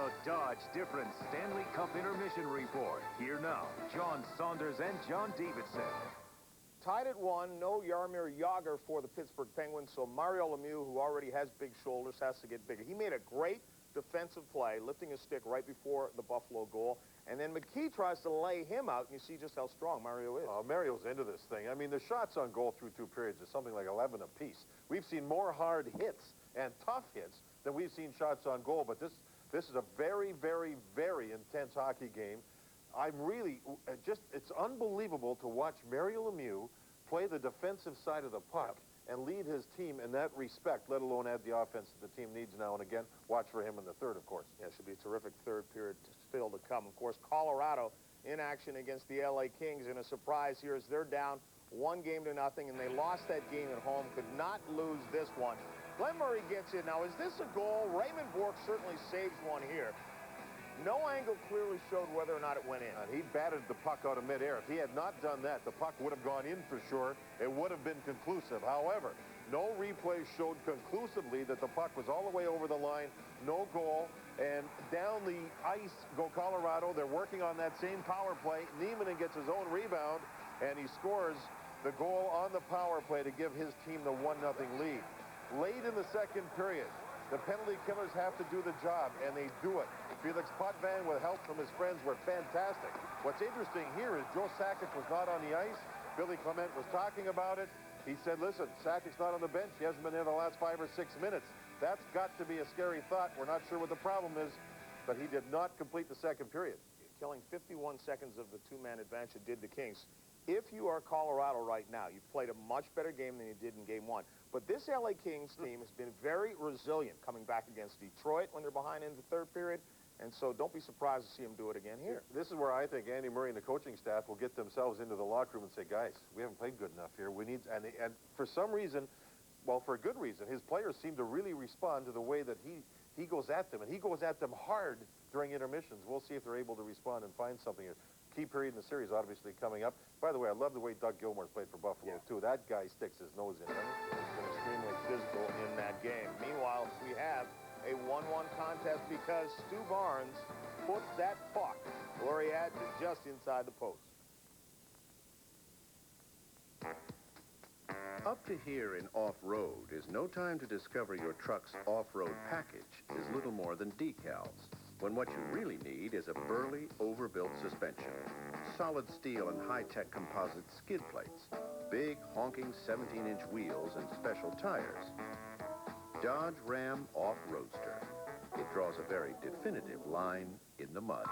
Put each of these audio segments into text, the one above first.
The Dodge Difference Stanley Cup Intermission Report. Here now, John Saunders and John Davidson. Tied at 1, no Jaromir Jagr for the Pittsburgh Penguins, so Mario Lemieux, who already has big shoulders, has to get bigger. He made a great defensive play, lifting his stick right before the Buffalo goal, and then McKee tries to lay him out, and you see just how strong Mario is. Mario's into this thing. I mean, the shots on goal through 2 periods is something like 11 apiece. We've seen more hard hits and tough hits than we've seen shots on goal, but this is a very, very, very intense hockey game. I'm really it's unbelievable to watch Mario Lemieux play the defensive side of the puck and lead his team in that respect, let alone add the offense that the team needs now and again. Watch for him in the third, of course. Yeah, it should be a terrific third period still to come. Of course, Colorado in action against the LA Kings, and a surprise here as they're down 1-0, and they lost that game at home. Could not lose this one. Glenn Murray gets it. Now, is this a goal? Raymond Bourque certainly saves one here. No angle clearly showed whether or not it went in. And he batted the puck out of midair. If he had not done that, the puck would have gone in for sure. It would have been conclusive. However, no replay showed conclusively that the puck was all the way over the line, no goal, and down the ice go Colorado. They're working on that same power play. Niemanen gets his own rebound, and he scores the goal on the power play to give his team the 1-0 lead. Late in the second period, the penalty killers have to do the job, and they do it. Felix Potvin, with help from his friends, were fantastic. What's interesting here is Joe Sakic was not on the ice. Billy Clement was talking about it. He said, listen, Sakic's not on the bench. He hasn't been in the last 5 or 6 minutes. That's got to be a scary thought. We're not sure what the problem is, but he did not complete the second period. Killing 51 seconds of the 2-man advantage it did the Kings. If you are Colorado right now, you've played a much better game than you did in Game 1. But this LA Kings team has been very resilient coming back against Detroit when they're behind in the third period. And so don't be surprised to see them do it again here. This is where I think Andy Murray and the coaching staff will get themselves into the locker room and say, guys, we haven't played good enough here. We need, and for some reason, well, for a good reason, his players seem to really respond to the way that he goes at them. And he goes at them hard during intermissions. We'll see if they're able to respond and find something. A key period in the series obviously coming up. By the way, I love the way Doug Gilmour's played for Buffalo, too. That guy sticks his nose in. He's been extremely physical in that game. Meanwhile, we have a 1-1 contest because Stu Barnes puts that puck where he had to, just inside the post. Up to here in off-road is no time to discover your truck's off-road package is little more than decals, when what you really need is a burly, overbuilt suspension, solid steel and high-tech composite skid plates, big, honking 17-inch wheels, and special tires. Dodge Ram Off-Roadster. It draws a very definitive line in the mud.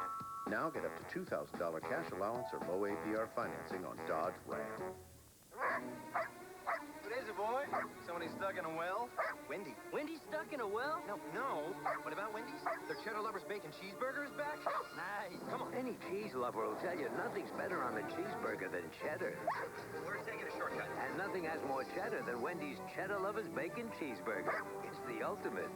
Now get up to $2,000 cash allowance or low APR financing on Dodge Ram. What is it, boy? Somebody stuck in a well? Wendy. Wendy's stuck in a well? No. What about Wendy's? Their cheddar lovers bacon cheeseburger is back? Nice. Come on. Any cheese lover will tell you nothing's better on a cheeseburger than cheddar. We're taking a shortcut. And nothing has more cheddar than Wendy's Cheddar Lovers Bacon Cheeseburger. It's the ultimate.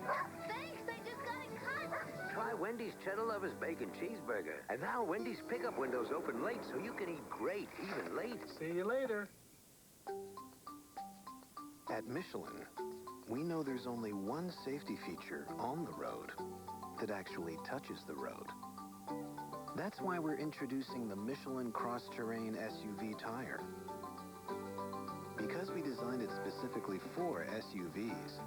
Thanks, I just got it cut. Try Wendy's Cheddar Lovers Bacon Cheeseburger. And now Wendy's pickup windows open late so you can eat great, even late. See you later. At Michelin, we know there's only one safety feature on the road that actually touches the road. That's why we're introducing the Michelin Cross Terrain SUV tire. Because we designed it specifically for SUVs,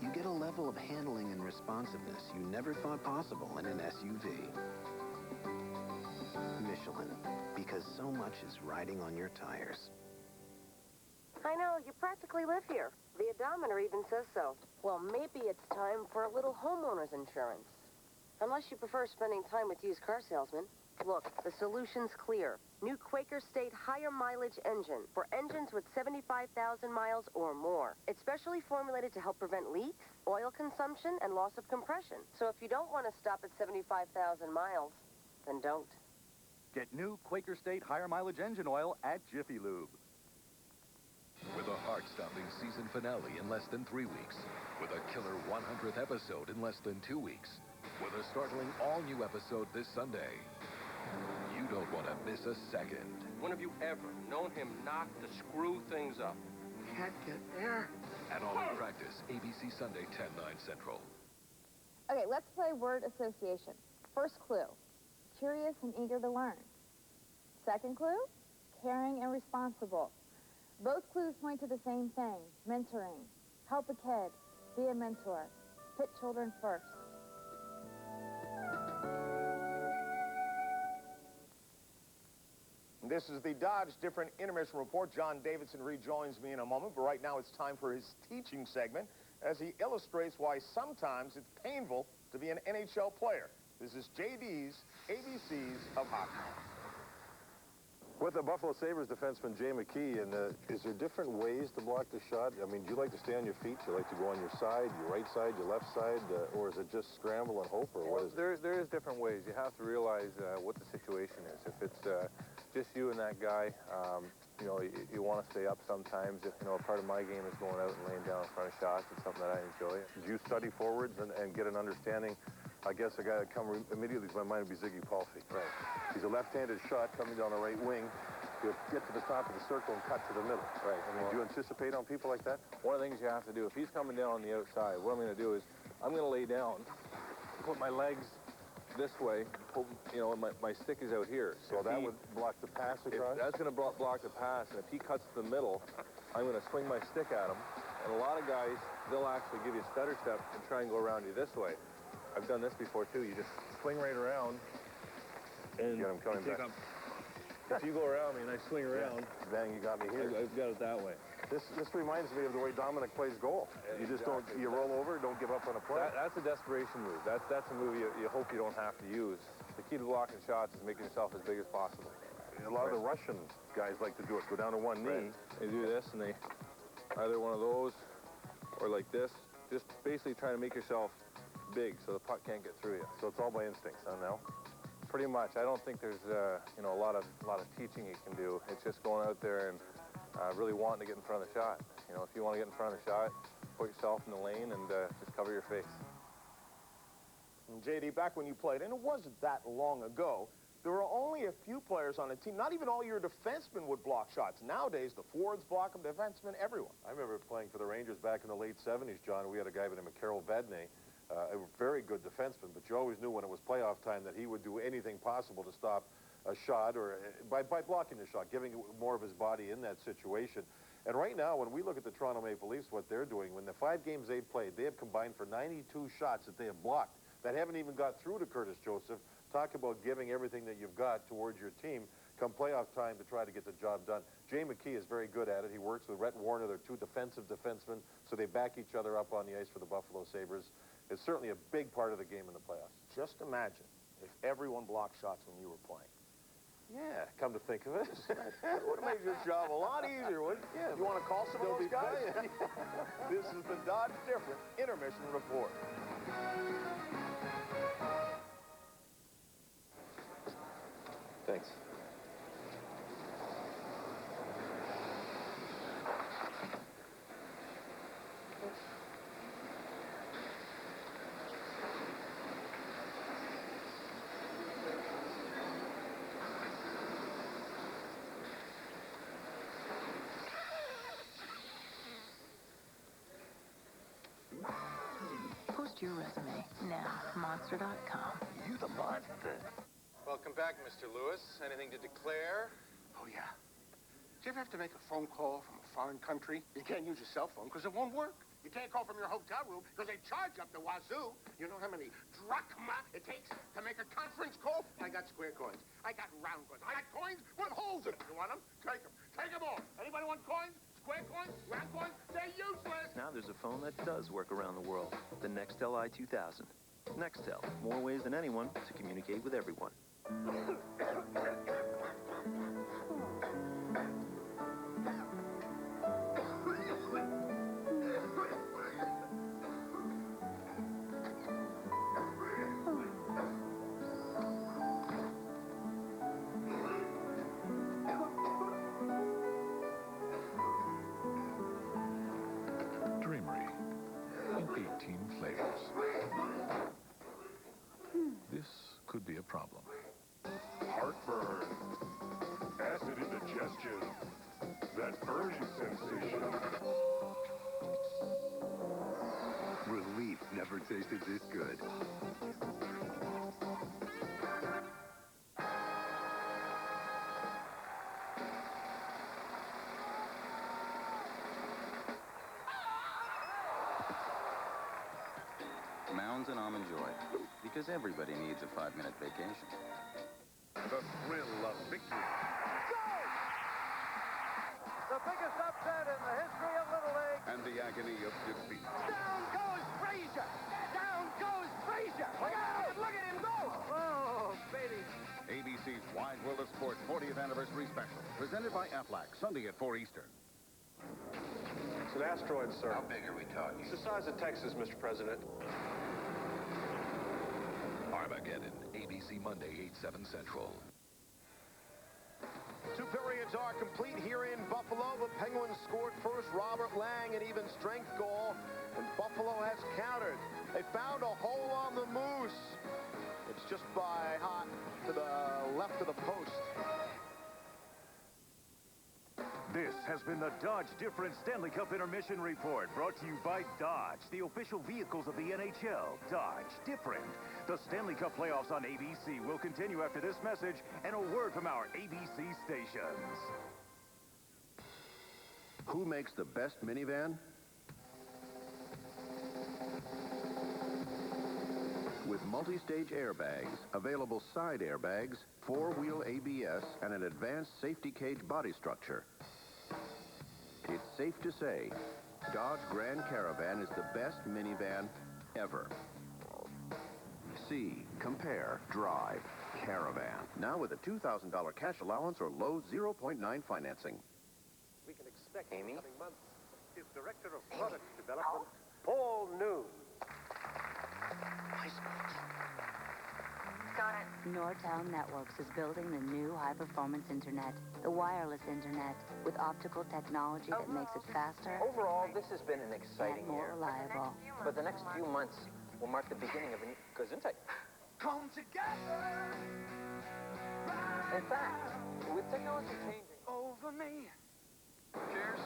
you get a level of handling and responsiveness you never thought possible in an SUV. Michelin, because so much is riding on your tires. I know, you practically live here. The odometer even says so. Well, maybe it's time for a little homeowner's insurance. Unless you prefer spending time with used car salesmen. Look, the solution's clear. New Quaker State higher mileage engine for engines with 75,000 miles or more. It's specially formulated to help prevent leaks, oil consumption, and loss of compression. So if you don't want to stop at 75,000 miles, then don't. Get new Quaker State higher mileage engine oil at Jiffy Lube. With a heart-stopping season finale in less than 3 weeks. With a killer 100th episode in less than 2 weeks. With a startling all-new episode this Sunday. You don't want to miss a second. When have you ever known him not to screw things up? Can't get there. And All in Practice, ABC Sunday, 10/9 Central. Okay, let's play word association. First clue, curious and eager to learn. Second clue, caring and responsible. Both clues point to the same thing, mentoring. Help a kid, be a mentor, put children first. This is the Dodge Different Intermission Report. John Davidson rejoins me in a moment, but right now it's time for his teaching segment as he illustrates why sometimes it's painful to be an NHL player. This is JD's ABCs of hockey. With the Buffalo Sabres defenseman Jay McKee, and is there different ways to block the shot? I mean, do you like to stay on your feet? Do you like to go on your side, your right side, your left side, or is it just scramble and hope, or what is it? There is different ways. You have to realize what the situation is. If it's just you and that guy, you know, you want to stay up sometimes. If, you know, a part of my game is going out and laying down in front of shots. It's something that I enjoy. Do you study forwards and get an understanding? I guess a guy that come immediately to my mind would be Ziggy Palffy. Right. He's a left-handed shot coming down the right wing. He'll get to the top of the circle and cut to the middle. Right. I mean, do you anticipate on people like that? One of the things you have to do, if he's coming down on the outside, what I'm going to do is I'm going to lay down, put my legs this way, you know, my stick is out here. So that would block the pass across? That's going to block the pass, and if he cuts to the middle, I'm going to swing my stick at him. And a lot of guys, they'll actually give you a stutter step and try and go around you this way. I've done this before, too. You just swing right around, and get him coming back. If you go around me and I swing around, bang, you got me here. I've got it that way. This reminds me of the way Dominic plays goal. You just don't, you roll over, don't give up on a play. That's a desperation move. That's a move you hope you don't have to use. The key to blocking shots is making yourself as big as possible. A lot of the Russian guys like to do it. Go down to one knee. They do this, and they either one of those or like this. Just basically trying to make yourself big so the puck can't get through you. So it's all by instincts, huh, Nell? Pretty much. I don't think there's you know, a lot of teaching you can do. It's just going out there and really wanting to get in front of the shot. You know, if you want to get in front of the shot, put yourself in the lane and just cover your face. And JD, back when you played, and it wasn't that long ago, there were only a few players on a team. Not even all your defensemen would block shots. Nowadays, the forwards block them, defensemen, everyone. I remember playing for the Rangers back in the late 70s, John. We had a guy by the name of Carol Vadnais. A very good defenseman, but you always knew when it was playoff time that he would do anything possible to stop a shot or by blocking the shot, giving more of his body in that situation. And right now, when we look at the Toronto Maple Leafs, what they're doing, when the 5 games they've played, they have combined for 92 shots that they have blocked that haven't even got through to Curtis Joseph. Talk about giving everything that you've got towards your team come playoff time to try to get the job done. Jay McKee is very good at it. He works with Rhett Warner. They're 2 defensive defensemen, so they back each other up on the ice for the Buffalo Sabres. It's certainly a big part of the game in the playoffs. Just imagine if everyone blocked shots when you were playing. Yeah, come to think of it. It would have made your job a lot easier, wouldn't it? Yeah, you want to call some of those guys? This is the Dodge Different Intermission Report. Thanks. Post your resume now, monster.com. You the monster. Welcome back, Mr. Lewis. Anything to declare? Oh, yeah. Do you ever have to make a phone call from a foreign country? You can't use your cell phone because it won't work. You can't call from your hotel room because they charge up the wazoo. You know how many drachma it takes to make a conference call? I got square coins. I got round coins. I got coins with holes in them. You want them? Take them. Take them all. Anybody want coins? Square coins? Round coins? They're useless. Now there's a phone that does work around the world. The Nextel i2000. Nextel. More ways than anyone to communicate with everyone. Dreamery in 18 flavors. This could be a problem. Heartburn, acid indigestion, that burning sensation. Relief never tasted this good. Mounds and Almond Joy, because everybody needs a 5-minute vacation. The thrill of victory. The biggest upset in the history of Little League. And the agony of defeat. Down goes Frazier! Down goes Frazier! Look out! Look at him go! Oh, baby. ABC's Wide World of Sports 40th Anniversary Special. Presented by Aflac. Sunday at 4 Eastern. It's an asteroid, sir. How big are we talking? It's the size of Texas, Mr. President. Armageddon. ABC Monday, 8/7 Central. Two periods are complete here in Buffalo. The Penguins scored first. Robert Lang, an even strength goal. And Buffalo has countered. They found a hole on the Moose. It's just by hot to the left of the post. This has been the Dodge Difference Stanley Cup Intermission Report, brought to you by Dodge, the official vehicles of the NHL. Dodge Different. The Stanley Cup playoffs on ABC will continue after this message and a word from our ABC stations. Who makes the best minivan? With multi-stage airbags, available side airbags, 4-wheel ABS, and an advanced safety cage body structure. It's safe to say, Dodge Grand Caravan is the best minivan ever. See, compare, drive, Caravan. Now with a $2,000 cash allowance or low 0.9 financing. We can expect in the coming months is Director of Product Development, Paul Noon. Got it. Nortel Networks is building the new high-performance internet, the wireless internet, with optical technology that makes it faster. Overall, this has been an exciting and more year. reliable. But the next few months will mark the beginning of a new Gesundheit. Come together. In fact, with technology changing Over me. Cheers.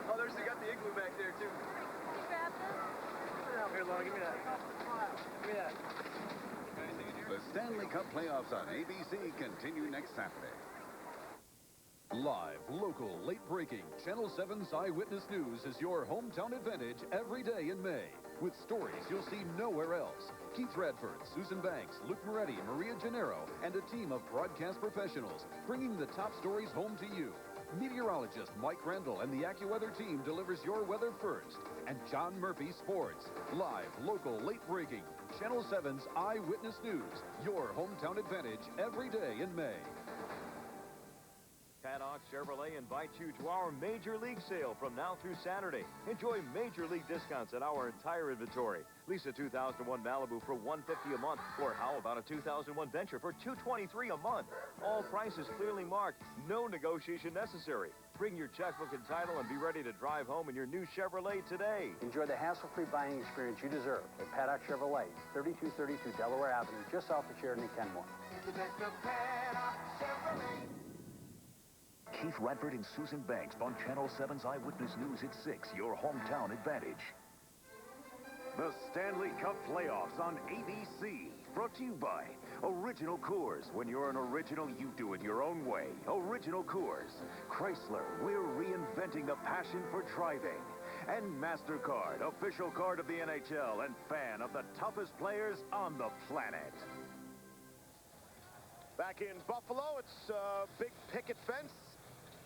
Oh, there's got the igloo back there, too. Here, Laura, give me that. Give me that. The Stanley Cup playoffs on ABC continue next Saturday. Live, local, late-breaking, Channel 7's Eyewitness News is your hometown advantage every day in May. With stories you'll see nowhere else. Keith Radford, Susan Banks, Luke Moretti, Maria Gennaro, and a team of broadcast professionals bringing the top stories home to you. Meteorologist Mike Randall and the AccuWeather team delivers your weather first. And John Murphy Sports. Live, local, late-breaking, Channel 7's Eyewitness News. Your hometown advantage every day in May. Paddock Chevrolet invites you to our Major League sale from now through Saturday. Enjoy Major League discounts on our entire inventory. Lease a 2001 Malibu for $150 a month, or how about a 2001 Venture for $223 a month? All prices clearly marked. No negotiation necessary. Bring your checkbook and title and be ready to drive home in your new Chevrolet today. Enjoy the hassle-free buying experience you deserve at Paddock Chevrolet, 3232 Delaware Avenue, just south of Sheridan and Kenmore. The best of Paddock Chevrolet. Keith Radford and Susan Banks on Channel 7's Eyewitness News at 6, your hometown advantage. The Stanley Cup playoffs on ABC, brought to you by Original Coors. When you're an original, you do it your own way. Original Coors. Chrysler, we're reinventing the passion for driving. And MasterCard, official card of the NHL and fan of the toughest players on the planet. Back in Buffalo, it's a big picket fence.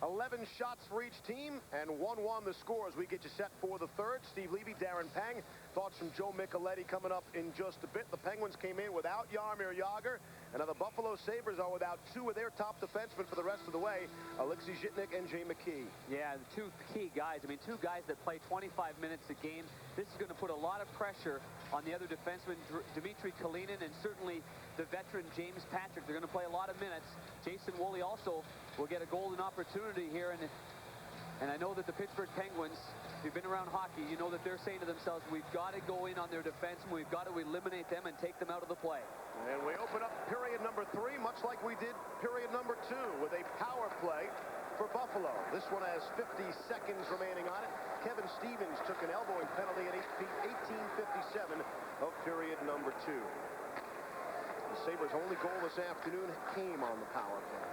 11 shots for each team, and 1-1 the score as we get you set for the third. Steve Levy, Darren Pang. Thoughts from Joe Micheletti coming up in just a bit. The Penguins came in without Jaromir Jagr, and now the Buffalo Sabres are without two of their top defensemen for the rest of the way, Alexei Zhitnik and Jay McKee. Yeah, the two key guys. I mean, two guys that play 25 minutes a game. This is going to put a lot of pressure on the other defensemen, Dmitry Kalinin, and certainly the veteran James Patrick. They're going to play a lot of minutes. Jason Woolley also will get a golden opportunity here, and I know that the Pittsburgh Penguins, if you've been around hockey, you know that they're saying to themselves, we've got to go in on their defense, and we've got to eliminate them and take them out of the play. And we open up period number 3, much like we did period number 2, with a power play for Buffalo. This one has 50 seconds remaining on it. Kevin Stevens took an elbowing penalty at 18:57 of period number 2. The Sabres' only goal this afternoon came on the power play.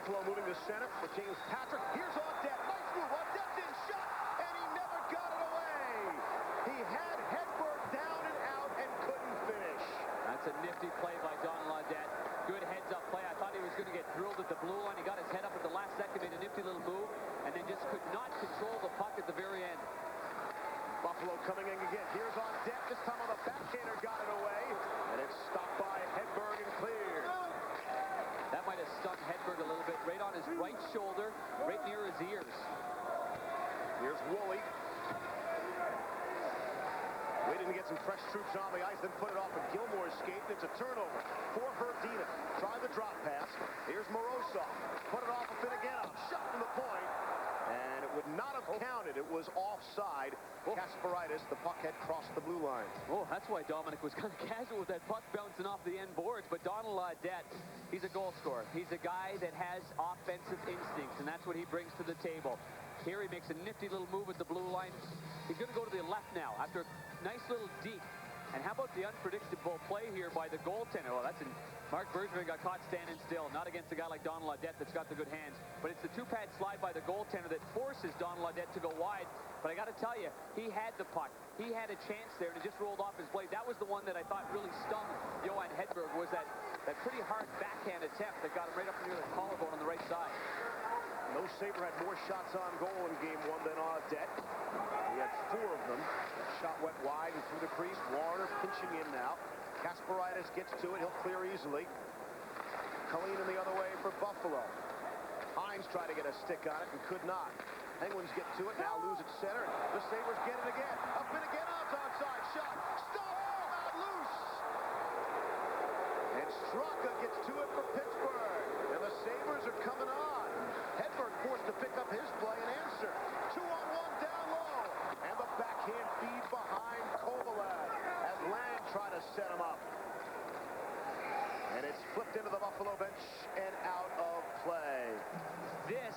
Buffalo moving to center for James Patrick. Here's Audette. Nice move. Audette in shot, and he never got it away. He had Hedberg down and out and couldn't finish. That's a nifty play by Donald Audette. Good heads-up play. I thought he was going to get drilled at the blue line. He got his head up at the last second, made a nifty little move, and then just could not control the puck at the very end. Buffalo coming in again. Here's Audette. This time on the backhander, got it away, and it's stopped by Hedberg and cleared. That might have stung Hedberg a little bit, right on his right shoulder, right near his ears. Here's Woolley. Waiting to get some fresh troops on the ice, then put it off, and Gilmore escaped. It's a turnover for Herdina. Try the drop pass. Here's Morozov. Put it off a Finnegan. Shot from the point. And it would not have counted. It was offside. Kasparaitis, the puck had crossed the blue line. Oh, that's why Dominic was kind of casual with that puck bouncing off the end boards. But Donald Audette, he's a goal scorer. He's a guy that has offensive instincts, and that's what he brings to the table. Here he makes a nifty little move at the blue line. He's going to go to the left now after a nice little deke. And how about the unpredictable play here by the goaltender? Well, that's Mark Bergevin got caught standing still, not against a guy like Donald Audette that's got the good hands. But it's the two-pad slide by the goaltender that forces Donald Audette to go wide. But I got to tell you, he had the puck. He had a chance there, and it just rolled off his blade. That was the one that I thought really stung Johan Hedberg, was that pretty hard backhand attempt that got him right up near the collarbone on the right side. No Sabre had more shots on goal in game one than Audette. He had 4 of them. That shot went wide and through the crease. Warner pinching in now. Kasparaitis gets to it. He'll clear easily. Kalinin the other way for Buffalo. Hines tried to get a stick on it and could not. Penguins get to it. Now lose at center. The Sabres get it again. Up and again. Onside shot. Stop. Not loose. And Straka gets to it for Pittsburgh. And the Sabres are coming on. Hedberg forced to pick up his play and answer. 2-on-1 down low. And the backhand feed behind Kovalev as Lang tried to set him up. And it's flipped into the Buffalo bench and out of play. This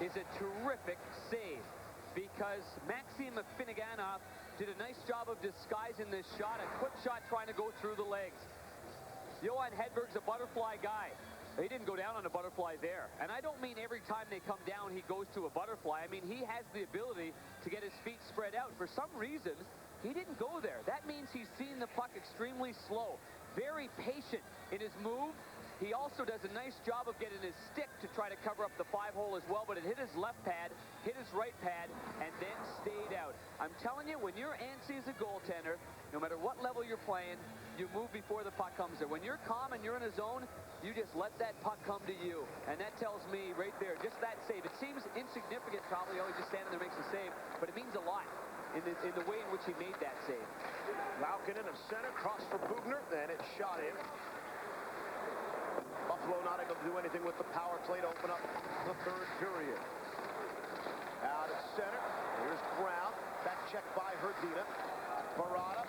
is a terrific save because Maxim Finneganov did a nice job of disguising this shot. A quick shot trying to go through the legs. Johan Hedberg's a butterfly guy. He didn't go down on a butterfly there. And I don't mean every time they come down he goes to a butterfly. I mean he has the ability to get his feet spread out. For some reason, he didn't go there. That means he's seen the puck extremely slow. Very patient in his move. He also does a nice job of getting his stick to try to cover up the 5-hole as well, but it hit his left pad, hit his right pad, and then stayed out. I'm telling you, when you're antsy as a goaltender, no matter what level you're playing, you move before the puck comes there. When you're calm and you're in a zone, you just let that puck come to you. And that tells me right there, just that save. It seems insignificant probably, always just standing there makes a save, but it means a lot in the way in which he made that save. Laukkanen of center, cross for Bugner, and it's shot in. Buffalo not able to do anything with the power play to open up the third period. Out at center, here's Brown, back checked by Herdina. Barada.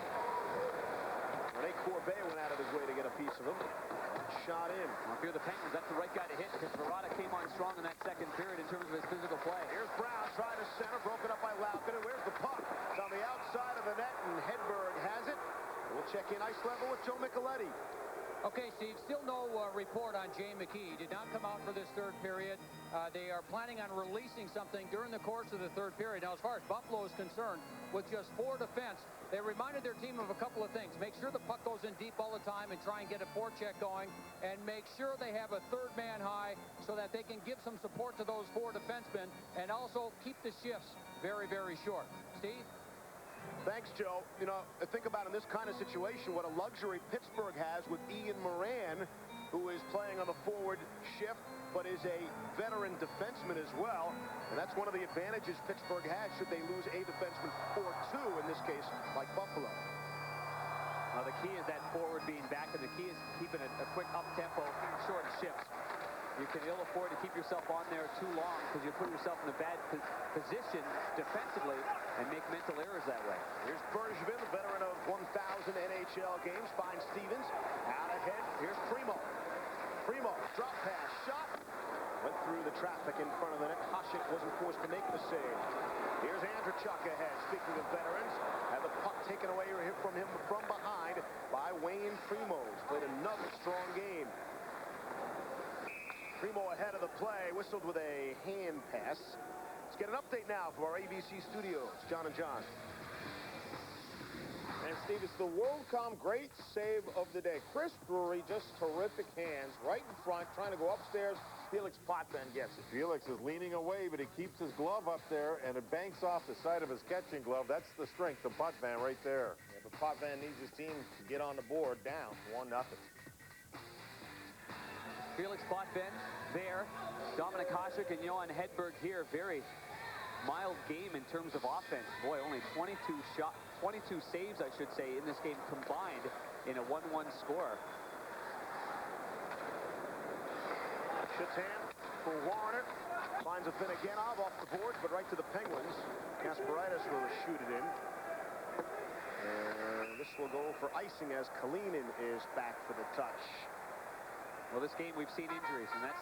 Rene Corbet went out of his way to get a piece of him. Shot in. Well, if you're the Penguins, that's the right guy to hit because Barada came on strong in that second period in terms of his physical play. Here's Brown trying to center, broken up by Laukkanen. Where's the puck? It's on the outside of the net, and Hedberg has it. We'll check in ice level with Joe Micheletti. Okay, Steve, still no report on Jay McKee. He did not come out for this third period. They are planning on releasing something during the course of the third period. Now, as far as Buffalo is concerned, with just 4 defense, they reminded their team of a couple of things. Make sure the puck goes in deep all the time and try and get a forecheck going, and make sure they have a third man high so that they can give some support to those 4 defensemen, and also keep the shifts very, very short. Steve? Thanks, Joe. You know, think about in this kind of situation what a luxury Pittsburgh has with Ian Moran, who is playing on the forward shift, but is a veteran defenseman as well. And that's one of the advantages Pittsburgh has should they lose a defenseman or 2, in this case, like Buffalo. Now, the key is that forward being back, and the key is keeping a quick up-tempo, short shifts. You can ill afford to keep yourself on there too long because you put yourself in a bad position defensively and make mental errors that way. Here's Bergevin, the veteran of 1,000 NHL games, finds Stevens. Out ahead, here's Primo. Primo, drop pass, shot. Went through the traffic in front of the net. Hasek wasn't forced to make the save. Here's Andrechuk ahead. Speaking of veterans, had the puck taken away from him from behind by Wayne Primo. Played another strong game. Primo ahead of the play, whistled with a hand pass. Let's get an update now from our ABC studios. John and John. And Steve, it's the WorldCom great save of the day. Chris Drury, just terrific hands right in front, trying to go upstairs. Felix Potvin gets it. Felix is leaning away, but he keeps his glove up there, and it banks off the side of his catching glove. That's the strength of Potvin right there. Yeah, but Potvin needs his team to get on the board down 1-0. Felix Potvin there. Dominic Hasek and Johan Hedberg here. Very mild game in terms of offense. Boy, only 22 saves, I should say, in this game combined in a 1-1 score. Shatan for Warner. Finds a Finneganov off the boards, but right to the Penguins. Kasparaitis will shoot it in. And this will go for icing as Kalinin is back for the touch. Well, this game we've seen injuries, and that's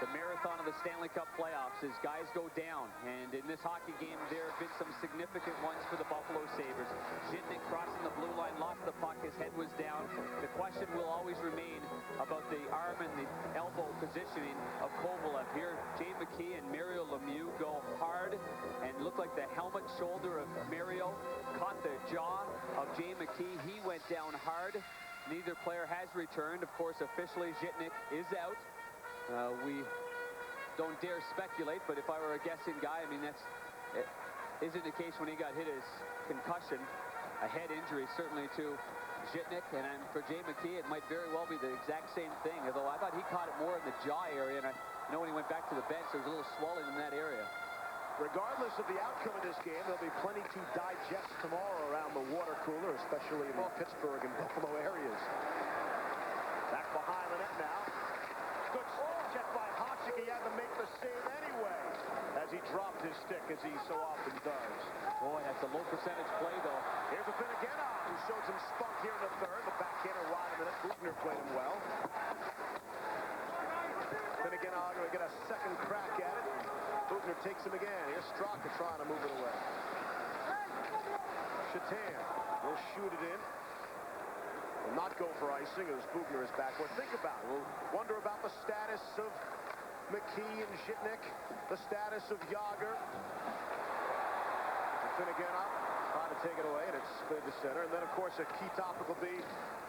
the marathon of the Stanley Cup playoffs as guys go down. And in this hockey game, there have been some significant ones for the Buffalo Sabres. Zhitnik crossing the blue line, lost the puck, his head was down. The question will always remain about the arm and the elbow positioning of Kovalev. Here, Jay McKee and Mario Lemieux go hard, and look like the helmet shoulder of Mario caught the jaw of Jay McKee. He went down hard. Neither player has returned. Of course, officially, Zhitnik is out. We don't dare speculate, but if I were a guessing guy, I mean, that's his indication when he got hit is concussion, a head injury certainly to Zhitnik, and for Jay McKee, it might very well be the exact same thing, although I thought he caught it more in the jaw area, and I know when he went back to the bench, there was a little swelling in that area. Regardless of the outcome of this game, there'll be plenty to digest tomorrow around the water cooler, especially in the Pittsburgh and Buffalo areas. Back behind the net now. Good check by Hasek. He had to make the save anyway as he dropped his stick, as he so often does. Boy, that's a low percentage play, though. Here's a Finneganov, who showed some spunk here in the third. The backhander wide of the net. Bugner played him well. Finneganov going to get a second crack at it. Bugner takes him again. Here's Straka trying to move it away. Shatan will shoot it in. Will not go for icing as Bugner is back. Well, think about it. We'll wonder about the status of McKee and Zhitnik, the status of Yager. And Finneganov trying to take it away, and it's cleared to center. And then, of course, a key topic will be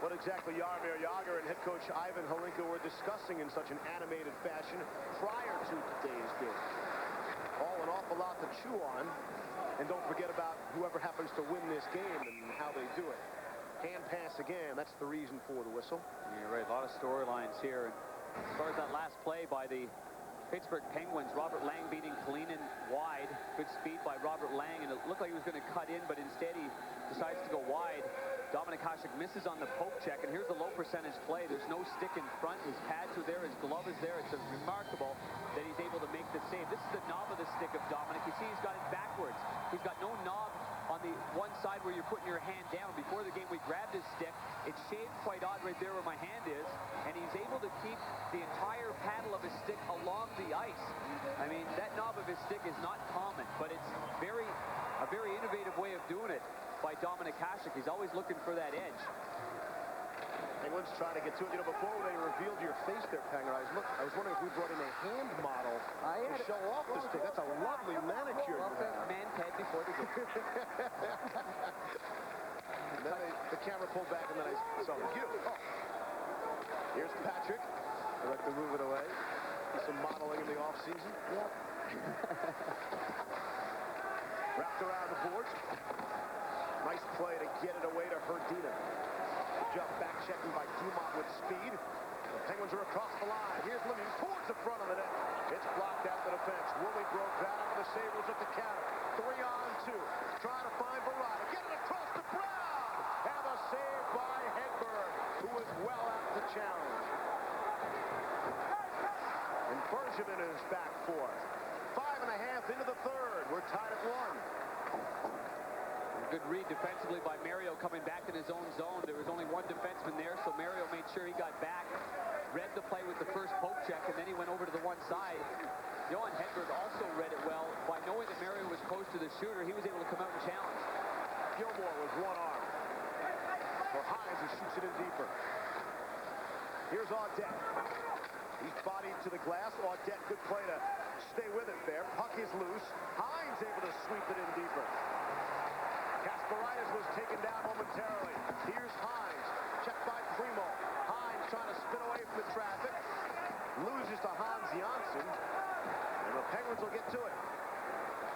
what exactly Jaromir Jagr and head coach Ivan Holinka were discussing in such an animated fashion prior to today's game. All an awful lot to chew on. And don't forget about whoever happens to win this game and how they do it. Hand pass again. That's the reason for the whistle. You're right. A lot of storylines here. And as far as that last play by the Pittsburgh Penguins, Robert Lang beating Kalinin wide. Good speed by Robert Lang, and it looked like he was going to cut in, but instead he decides to go wide. Dominic Hasek misses on the poke check, and here's the low percentage play. There's no stick in front. His pads are there. His glove is there. It's remarkable that he's able to make the save. This is the knob of the stick of Dominic. You see he's got it backwards. He's got no knob on the one side where you're putting your hand down. Before the game, we grabbed his stick. It's shaved quite odd right there where my hand is, and he's able to keep the entire paddle of his stick along the ice. I mean, that knob of his stick is not common, but it's a very innovative way of doing it by Dominic Hasek. He's always looking for that edge. Penguins trying to get to it. You know, before they revealed your face there, Panger, I was wondering if we brought in a hand model to show off the stick. That's a lovely manicure. Man pad before the game. And then the camera pulled back, and then I saw you. Oh. Here's Patrick. I'd like to move it away. Do some modeling in the offseason. Yep. Wrapped around the boards. Nice play to get it away to Herdina. Jump back checking by Dumont with speed. The Penguins are across the line. Here's Lemieux towards the front of the net. It's blocked out the defense. Woolley broke that out. The Sabres at the counter. 3-on-2. Trying to find Barada. Get it across to Brown. And a save by Hedberg, who was well at the challenge. And Bergevin is back for 5.5 into the third. We're tied at 1. Good read defensively by Mario coming back in his own zone. There was only one defenseman there, so Mario made sure he got back, read the play with the first poke check, and then he went over to the one side. Johan Hedberg also read it well. By knowing that Mario was close to the shooter, he was able to come out and challenge. Gilmore with one arm. For Hines, who shoots it in deeper. Here's Audette. He's bodied to the glass. Audette, good play to stay with it there. Puck is loose. Hines able to sweep it in deeper. Kasparaitis was taken down momentarily. Here's Hines. Checked by Primo. Hines trying to spin away from the traffic. Loses to Hans Janssen. And the Penguins will get to it.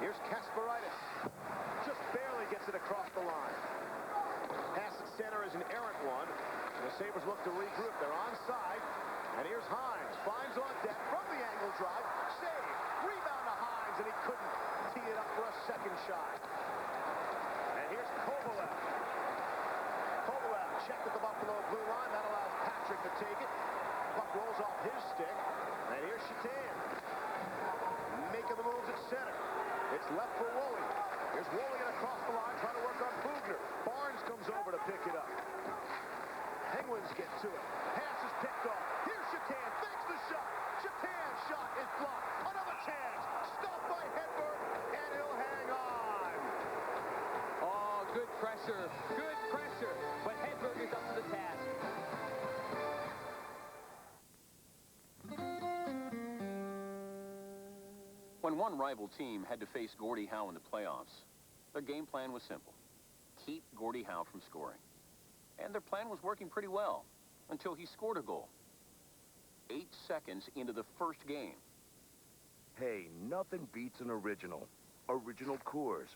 Here's Kasparaitis. Just barely gets it across the line. Pass at center is an errant one. The Sabres look to regroup. They're onside. And here's Hines. Finds Audette from the angle drive. Save. Rebound to Hines, and he couldn't tee it up for a second shot. And here's Kovalev. Kovalev checked at the Buffalo blue line. That allows Patrick to take it. Puck rolls off his stick. And here's Shatan. Making the moves at center. It's left for Woolley. Here's Woolley across the line, trying to work on Bugner. Barnes comes over to pick it up. Penguins get to it. Pass is picked off. Here's Shatan. Fakes the shot. Shatan's shot is blocked. Another chance. Stopped by Hedberg, and he'll hang on. Oh, good pressure. Good pressure. But Hedberg is up to the task. When one rival team had to face Gordie Howe in the playoffs, their game plan was simple. Keep Gordie Howe from scoring. And their plan was working pretty well until he scored a goal. 8 seconds into the first game. Hey, nothing beats an original. Original Coors,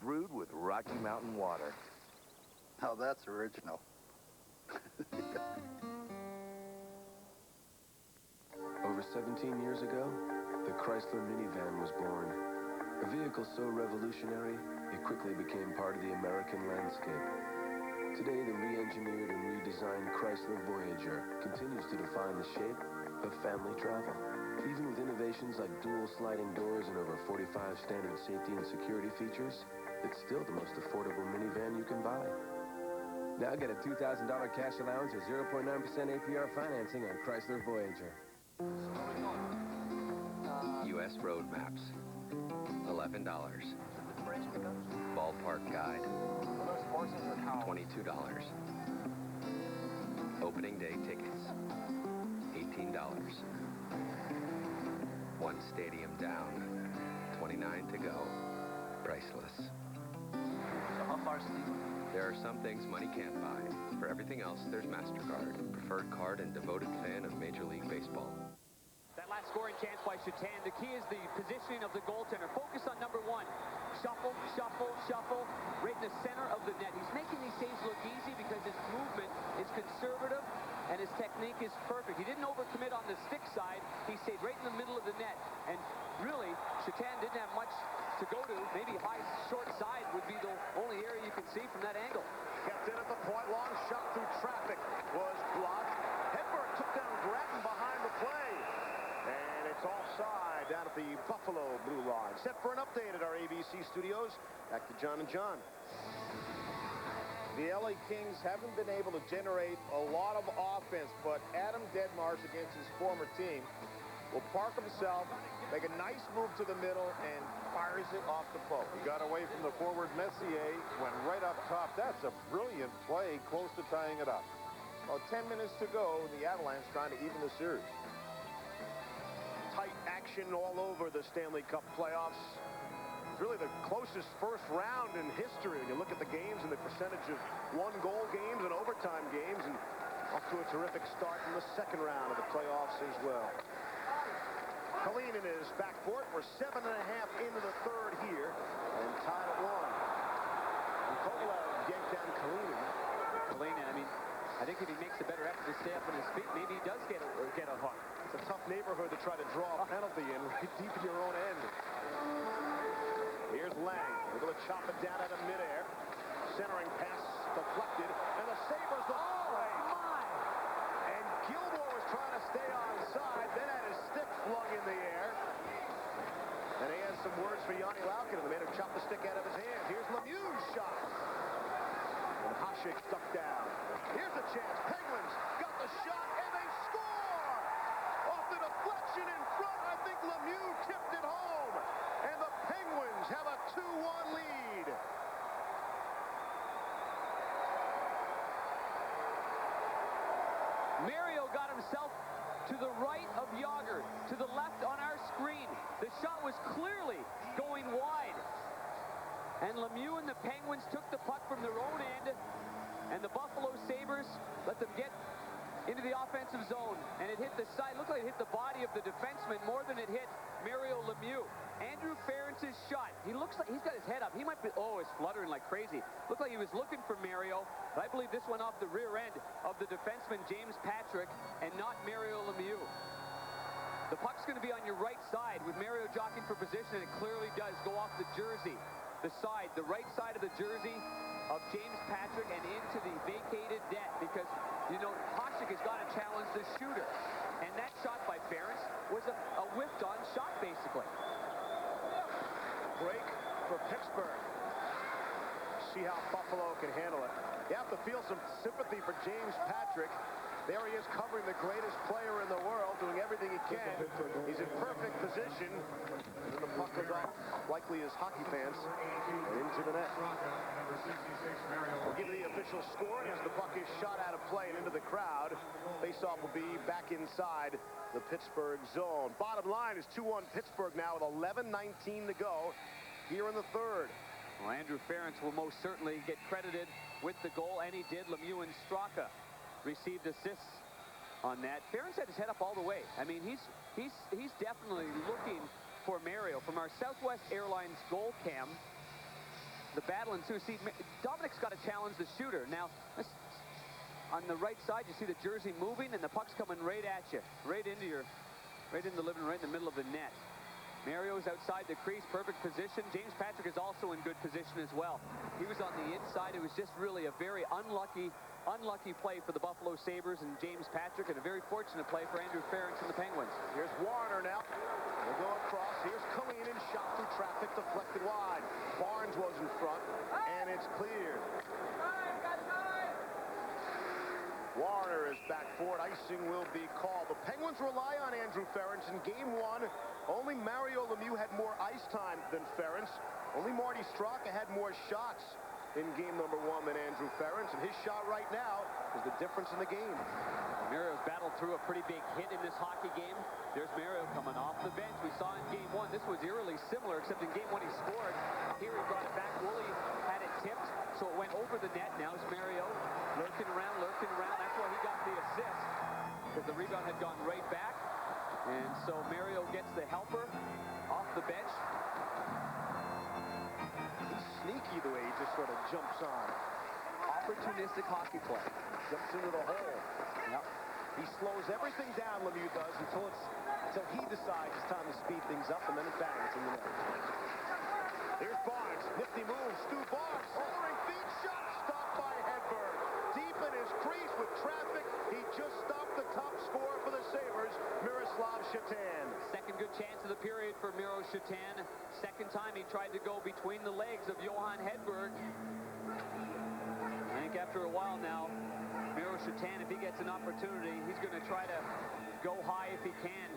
brewed with Rocky Mountain water. Now that's original. Over 17 years ago, the Chrysler minivan was born. A vehicle so revolutionary, it quickly became part of the American landscape. Today, the re-engineered and redesigned Chrysler Voyager continues to define the shape of family travel. Even with innovations like dual sliding doors and over 45 standard safety and security features, it's still the most affordable minivan you can buy. Now get a $2,000 cash allowance or 0.9% APR financing on Chrysler Voyager. U.S. road maps, $11. Ballpark guide, $22. Opening day tickets, $18. One stadium down, $29 to go. Priceless. So how far, Steve? There are some things money can't buy. For everything else, there's MasterCard, preferred card and devoted fan of Major League Baseball. That last scoring chance by Shatan. The key is the positioning of the goaltender. Focus on number one. Shuffle, shuffle, shuffle. Right in the center of the net. He's making these saves look easy because his movement is conservative and his technique is perfect. He didn't overcommit on the stick side. He stayed right in the middle of the net. And really, Shatan didn't have much to go to. Maybe high, short side would be the only area you can see from that angle. Kept in at the point. Long shot through traffic was blocked. Hedberg took down Grattan behind the play. And it's offside down at the Buffalo blue line. Set for an update at our ABC studios. Back to John and John. The LA Kings haven't been able to generate a lot of offense, but Adam Deadmarsh against his former team will park himself, make a nice move to the middle, and fires it off the post. He got away from the forward Messier, went right up top. That's a brilliant play, close to tying it up. Well, 10 minutes to go, the Avalanche trying to even the series. Tight action all over the Stanley Cup playoffs. It's really the closest first round in history when you look at the games and the percentage of one-goal games and overtime games, and off to a terrific start in the second round of the playoffs as well. Kalinin is back for it. We're 7.5 into the third here, and tied at 1. And Kovalev yanked down Kalinin. Kalinin, I mean, I think if he makes a better effort to stay up on his feet, maybe he does get a hook. It's a tough neighborhood to try to draw a penalty in right deep in your own end. Here's Lang. Able to chop it down out of midair. Centering pass deflected, and the Sabres the play. And Gilmore was trying to stay onside, then had his stick flung in the air. And he has some words for Yanni Laukinen. They made him chop the stick out of his hand. Here's Lemieux's shot. And Hasek stuck down. Here's a chance. Penguins got the shot, and they score! Off the deflection in front, I think Lemieux tipped it home. And the Penguins have a 2-1 lead. Mario got himself to the right of Yager, to the left on our screen. The shot was clearly going wide. And Lemieux and the Penguins took the puck from their own end, and the Buffalo Sabres let them get into the offensive zone, and it hit the side. Looked like it hit the body of the defenseman more than it hit Mario Lemieux. Andrew Ferentz's shot. He looks like he's got his head up. He might be, oh, it's fluttering like crazy. Looked like he was looking for Mario, but I believe this went off the rear end of the defenseman James Patrick and not Mario Lemieux. The puck's going to be on your right side with Mario jockeying for position, and it clearly does go off the jersey. The side, the right side of the jersey of James Patrick and into the vacated net, because, you know, Hasek has got to challenge the shooter. And that shot by Ferentz was a whiffed-on shot, basically. Break for Pittsburgh. See how Buffalo can handle it. You have to feel some sympathy for James Patrick. There he is covering the greatest player in the world, doing everything he can. He's in perfect position. And the puck goes off, likely his hockey pants, and into the net. We'll give you the official score as the puck is shot out of play and into the crowd. Faceoff will be back inside the Pittsburgh zone. Bottom line is 2-1 Pittsburgh now with 11:19 to go here in the third. Well, Andrew Ferentz will most certainly get credited with the goal, and he did. Lemieux and Straka received assists on that. Ferentz had his head up all the way. I mean, he's definitely looking for Mario. From our Southwest Airlines goal cam, the battle ensues. See, Dominic's got to challenge the shooter. Now, on the right side, you see the jersey moving, and the puck's coming right at you, right into the living, right in the middle of the net. Mario's outside the crease, perfect position. James Patrick is also in good position as well. He was on the inside. It was just really a very unlucky play for the Buffalo Sabres and James Patrick, and a very fortunate play for Andrew Ferentz and the Penguins. Here's Warner now. They'll go across. Here's Kalinin, shot through traffic, deflected wide. Barnes was in front, and it's cleared. Warner is back for it. Icing will be called. The Penguins rely on Andrew Ferentz in game one. Only Mario Lemieux had more ice time than Ferentz. Only Marty Straka had more shots in game number one than Andrew Ferentz, and his shot right now is the difference in the game. Mario's battled through a pretty big hit in this hockey game. There's Mario coming off the bench. We saw in game one, this was eerily similar, except in game one he scored. Here he brought it back. Woolley had it tipped, so it went over the net. Now it's Mario lurking around. That's why he got the assist, because the rebound had gone right back. And so Mario gets the helper off the bench. He's sneaky the way he just sort of jumps on. Opportunistic hockey play. Jumps into the hole. Yep. He slows everything down, Lemieux does, until he decides it's time to speed things up, and then it bangs in the net. Here's Barnes. Nifty move. Stu Barnes. Soaring feet shot. Stopped by Hedberg. Deep in his crease with traffic. He just stopped the top scorer for the Sabres, Miroslav Shatan. Second good chance of the period for Miro Shatan. Second time he tried to go between the legs of Johan Hedberg. I think after a while now, Miro Shatan, if he gets an opportunity, he's going to try to go high if he can.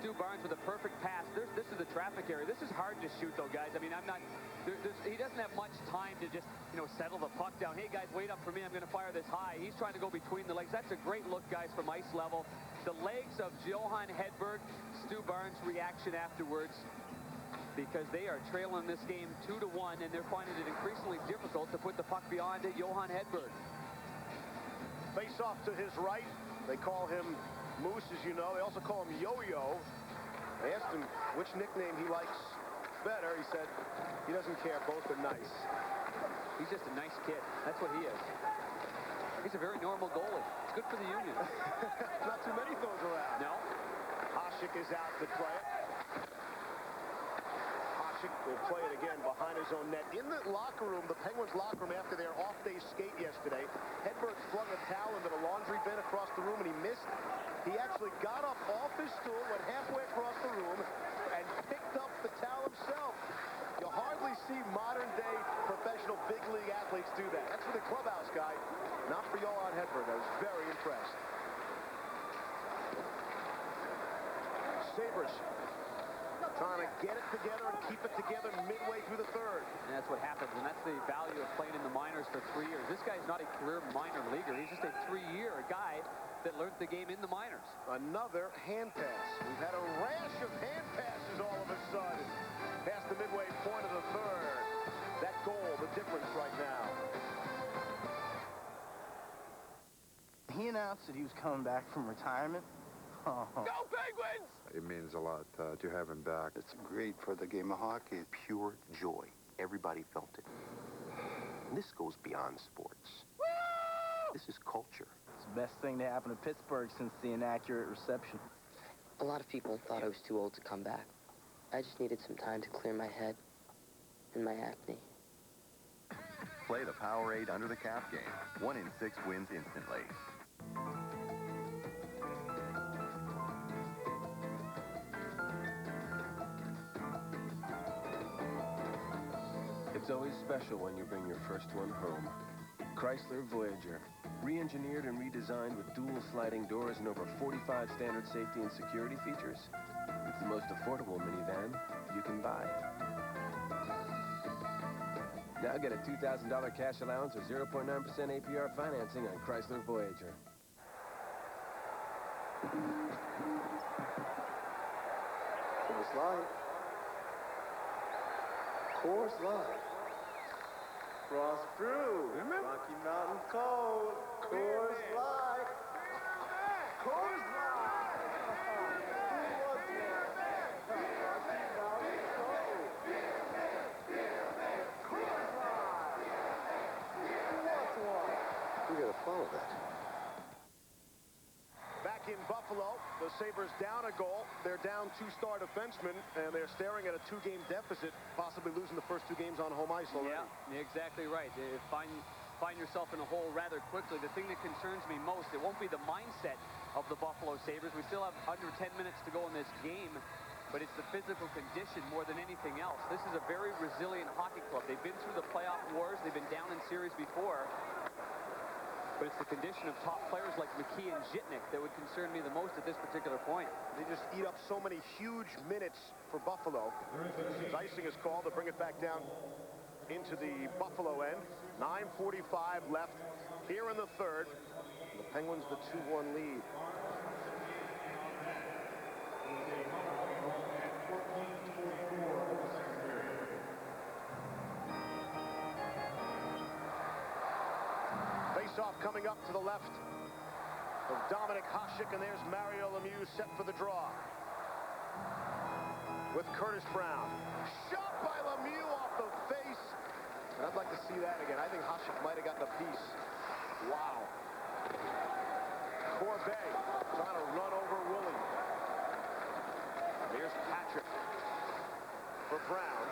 Stu Barnes with a perfect pass. This is the traffic area. This is hard to shoot, though, guys. I mean, he doesn't have much time to just, settle the puck down. Hey, guys, wait up for me. I'm going to fire this high. He's trying to go between the legs. That's a great look, guys, from ice level. The legs of Johan Hedberg. Stu Barnes' reaction afterwards, because they are trailing this game 2-1, and they're finding it increasingly difficult to put the puck beyond Johan Hedberg. Face off to his right. They call him Moose, as you know. They also call him Yo-Yo. I asked him which nickname he likes better. He said he doesn't care. Both are nice. He's just a nice kid. That's what he is. He's a very normal goalie. It's good for the Union. Not too many throws around. No. Hasek is out to play it. Hasek will play it again behind his own net. In the locker room, the Penguins locker room, after their off-day skate yesterday, Hedberg flung a towel into the laundry bin across the room, and he missed. He actually got up off his stool, went halfway across the room, and picked up the towel himself. You hardly see modern-day professional big league athletes do that. That's for the clubhouse guy, not for Johan Hedberg. I was very impressed. Sabres trying to get it together and keep it together midway through the third. And that's what happens, and that's the value of playing in the minors for 3 years. This guy's not a career minor leaguer. He's just a 3-year guy that learned the game in the minors. Another hand pass. We've had a rash of hand passes all of a sudden. Past the midway point of the third. That goal, the difference right now. He announced that he was coming back from retirement. Oh. Go Penguins! It means a lot to have him back. It's great for the game of hockey. Pure joy. Everybody felt it. This goes beyond sports. Woo! This is culture. It's the best thing to happen to Pittsburgh since the inaccurate reception. A lot of people thought I was too old to come back. I just needed some time to clear my head and my acne. Play the Powerade Under the Cap game. 1 in 6 wins instantly. It's always special when you bring your first one home. Chrysler Voyager. Re-engineered and redesigned with dual sliding doors and over 45 standard safety and security features. It's the most affordable minivan you can buy. Now get a $2,000 cash allowance or 0.9% APR financing on Chrysler Voyager. Coors Light. Coors Light. Frost Brew. Rocky Mountain Cold. Coors Light. Coors Light. We gotta follow that. Back in Buffalo, the Sabres down a goal. They're down 2-star defensemen, and they're staring at a 2-game deficit, possibly losing the first 2 games on home ice already. Yeah, exactly right. Find yourself in a hole rather quickly. The thing that concerns me most, it won't be the mindset of the Buffalo Sabres. We still have under 10 minutes to go in this game, but it's the physical condition more than anything else. This is a very resilient hockey club. They've been through the playoff wars. They've been down in series before. But it's the condition of top players like McKee and Zhitnik that would concern me the most at this particular point. They just eat up so many huge minutes for Buffalo. Icing is called to bring it back down into the Buffalo end. 9:45 left here in the third. The Penguins the 2-1 lead. Face-off coming up to the left of Dominic Hasek, and there's Mario Lemieux set for the draw. With Curtis Brown. Shot by Lemieux off the face. I'd like to see that again. I think Hasek might have gotten a piece. Wow. Corbet trying to run over Woolley. Here's Patrick for Brown.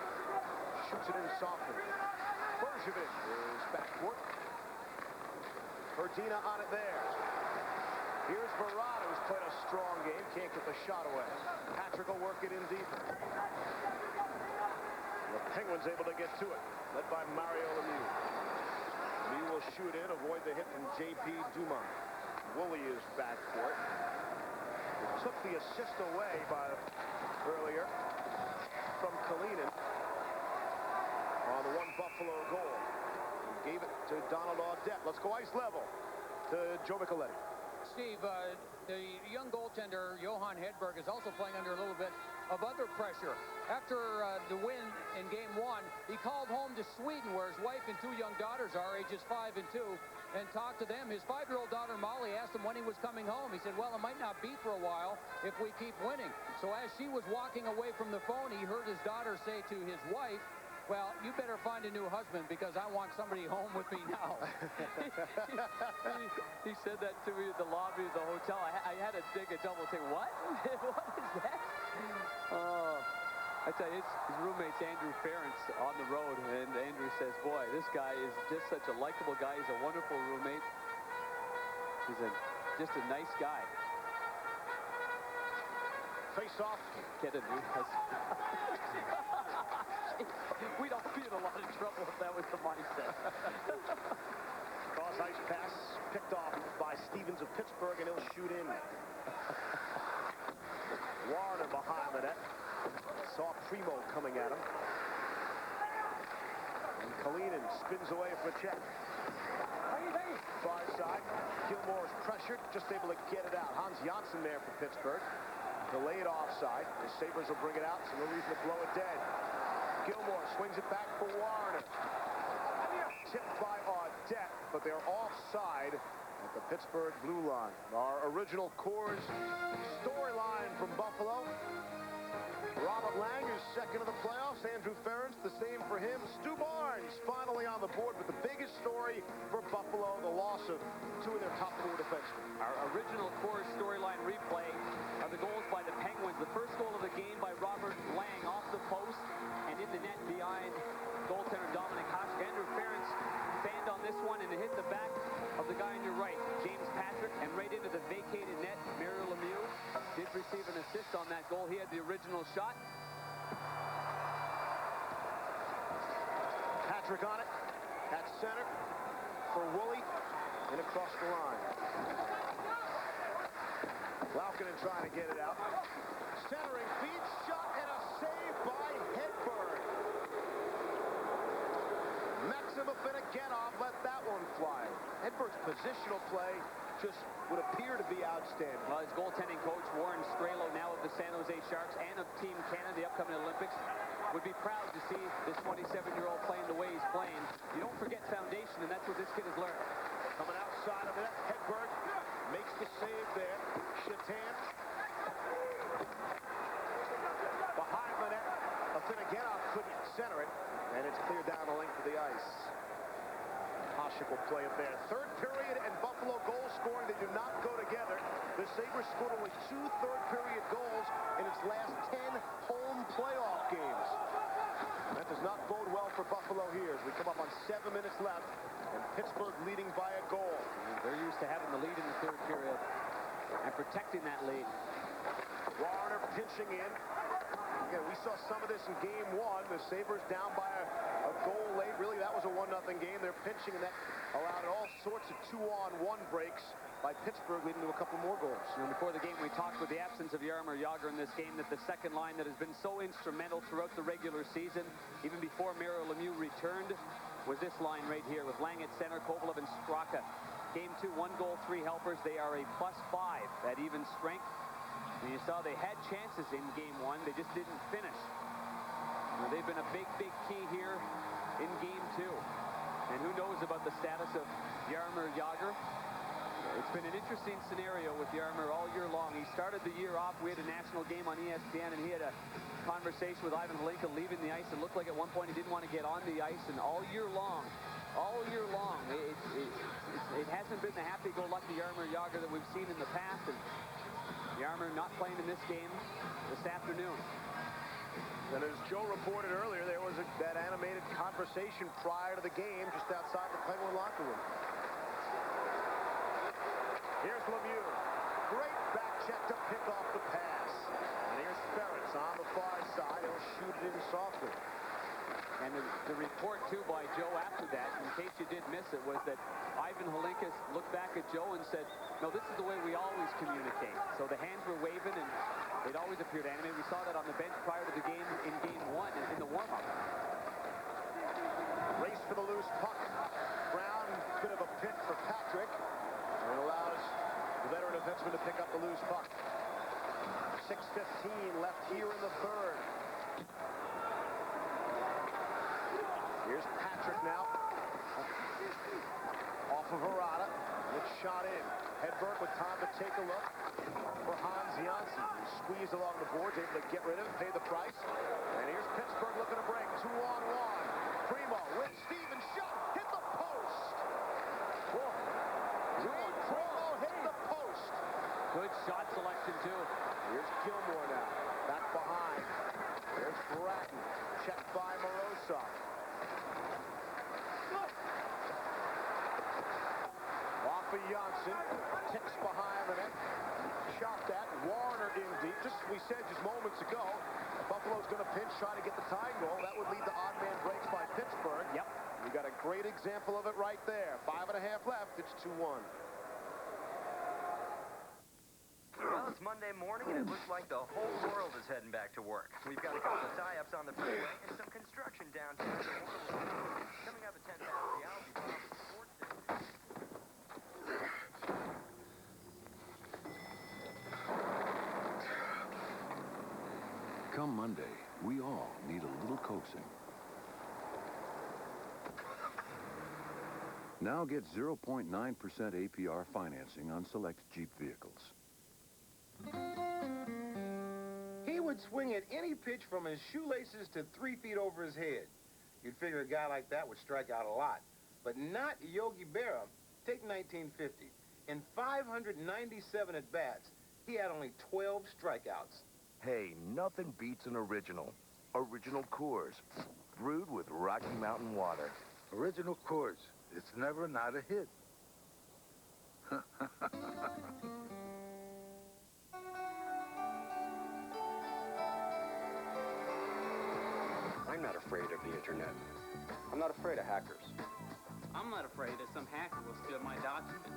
Shoots it in softly. Bergevin is backcourt. Verdina on it there. Here's Verrata, who's played a strong game. Can't get the shot away. Patrick will work it in deep. The Penguins able to get to it. Led by Mario Lemieux. Lemieux will shoot in, avoid the hit from J.P. Dumont. Woolley is backcourt. Took the assist away earlier from Kalinin on the 1 Buffalo goal. Gave it to Donald Audette. Let's go ice level to Joe Micheletti. Steve, the young goaltender, Johan Hedberg, is also playing under a little bit of other pressure. After the win in Game 1, he called home to Sweden, where his wife and 2 young daughters are, ages 5 and 2, and talked to them. His 5-year-old daughter, Molly, asked him when he was coming home. He said, well, it might not be for a while if we keep winning. So as she was walking away from the phone, he heard his daughter say to his wife, well, you better find a new husband because I want somebody home with me now. He said that to me at the lobby of the hotel. I had to dig a double take. What? What is that? Oh, I tell you, his roommate's Andrew Ferentz on the road, and Andrew says, boy, this guy is just such a likable guy. He's a wonderful roommate. He's just a nice guy. Face off. Get a new husband. We don't be in a lot of trouble if that was the mindset. Cross ice pass picked off by Stevens of Pittsburgh, and he'll shoot in. Warner behind the net. Saw Primo coming at him. And Kalinin spins away for a check. Far side. Gilmore's pressured, just able to get it out. Hans Janssen there for Pittsburgh. Delayed offside. The Sabres will bring it out, so no reason to blow it dead. Gilmore swings it back for Warner. Tipped by Audette, but they're offside at the Pittsburgh blue line. Our original Coors storyline from Buffalo. Robert Lang is second of the playoffs. Andrew Ferentz, the same for him. Stu Barnes finally on the board, but the biggest story for Buffalo, the loss of two of their top four defensemen. Our original Coors storyline replay are the goals by the Penguins. The first goal of the game by Robert Lang off the post and in the net behind goaltender Dominic Hasek. Andrew Ferentz fanned on this one and it hit the back of the guy on your right, James Patrick, and right into the vacated net. Mario Lemieux did receive an assist on that goal. He had the original shot. Patrick on it at center for Woolley and across the line. Laukkanen trying to get it out. Centering feed shot and a save by Hedberg. Maxim Afinogenov let that one fly. Hedberg's positional play just would appear to be outstanding. Well, his goaltending coach, Warren Strelo, now of the San Jose Sharks and of Team Canada, the upcoming Olympics, would be proud to see this 27-year-old playing the way he's playing. You don't forget foundation, and that's what this kid has learned. Coming outside of it, Hedberg makes the save there. Shatan. Behind the net, Afinogenov couldn't center it, and it's cleared down the length of the ice. Hasek will play it there. Third period and Buffalo goal scoring. They do not go together. The Sabres scored only 2 third-period goals in its last 10 home playoff games. That does not bode well for Buffalo here as we come up on 7 minutes left and Pittsburgh leading by a goal. They're used to having the lead in the third period and protecting that lead. Warner pinching in. Again, we saw some of this in game 1. The Sabres down by a goal late. Really, that was a 1-0 game. They're pinching, and that allowed all sorts of 2-on-1 breaks by Pittsburgh, leading to a couple more goals. And before the game, we talked with the absence of Jaromir Jagr in this game, that the second line that has been so instrumental throughout the regular season, even before Mario Lemieux returned, was this line right here with Lang at center, Kovalev and Straka. Game 2, 1 goal, 3 helpers. They are a +5 at even strength. And you saw they had chances in game 1. They just didn't finish. Now, they've been a big key here in game 2. And who knows about the status of Jaromir Jagr? It's been an interesting scenario with Jaromir all year long. He started the year off. We had a national game on ESPN, and he had a conversation with Ivan Hlinka leaving the ice. It looked like at one point he didn't want to get on the ice, and all year long, it hasn't been the happy-go-lucky Jaromir Jagr that we've seen in the past. And Jaromir not playing in this game this afternoon. And as Joe reported earlier, there was that animated conversation prior to the game just outside the Penguin locker room. Here's Lemieux. Great back check to pick off the pass. And here's Ferentz on the far side. He'll shoot it in softly. And the report, too, by Joe after that, in case you did miss it, was that Ivan Hlinka looked back at Joe and said, no, this is the way we always communicate. So the hands were waving, and they'd always appeared animated. We saw that on the bench prior to the game in game 1 in the warm-up. Race for the loose puck. Brown, bit of a pick for Patrick. And it allows the veteran defenseman to pick up the loose puck. 6:15 left here in the third. Here's Patrick now. Off of Harada. It's shot in. Hedberg with time to take a look for Hans Janssen. Squeezed along the boards, able to get rid of it, pay the price. And here's Pittsburgh looking to break. 2-on-1. Primo with Stevens. Shot. Hit the post. Primo hit the post. Good shot selection, too. Here's Gilmore now. Back behind. There's Bratton. Checked by Morozov. Off of Janssen. Ticks behind the net. Shot that. Warner in deep. Just we said just moments ago, Buffalo's going to pinch, try to get the tying goal. That would lead to odd man breaks by Pittsburgh. Yep. We got a great example of it right there. 5.5 left. It's 2-1. Well, it's Monday morning, and it looks like the whole world is is heading back to work. We've got a couple of tie-ups on the freeway and some construction downtown. Coming up at 10 past the hour, we'll be sports day. Come Monday, we all need a little coaxing. Now get 0.9% APR financing on select Jeep vehicles. He would swing at any pitch from his shoelaces to 3 feet over his head. You'd figure a guy like that would strike out a lot. But not Yogi Berra. Take 1950. In 597 at-bats, he had only 12 strikeouts. Hey, nothing beats an original. Original Coors, brewed with Rocky Mountain water. Original Coors. It's never not a hit. I'm not afraid of the internet. I'm not afraid of hackers. I'm not afraid that some hacker will steal my documents.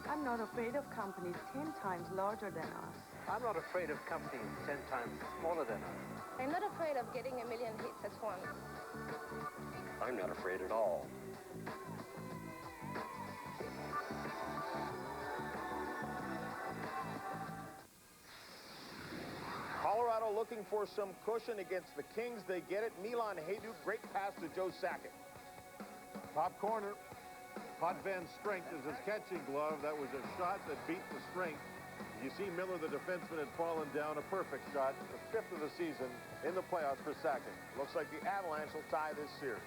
I'm not afraid of companies 10 times larger than us. I'm not afraid of companies 10 times smaller than us. I'm not afraid of getting a million hits at once. I'm not afraid at all. Colorado looking for some cushion against the Kings. They get it. Milan Hajduk, great pass to Joe Sakic. Top corner. Potvin strength is his catching glove. That was a shot that beat the strength. You see Miller, the defenseman, had fallen down. A perfect shot. The 5th of the season in the playoffs for Sakic. Looks like the Avalanche will tie this series.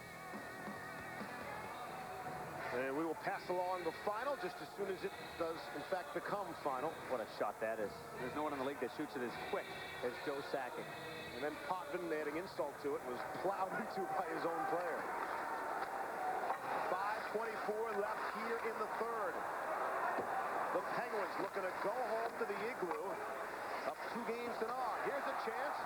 And we will pass along the final just as soon as it does, in fact, become final. What a shot that is. There's no one in the league that shoots it as quick as Joe Sakic. And then Potvin, adding insult to it, was plowed into by his own player. 5:24 left here in the third. The Penguins looking to go home to the Igloo. Up 2 games to 0. Here's a chance.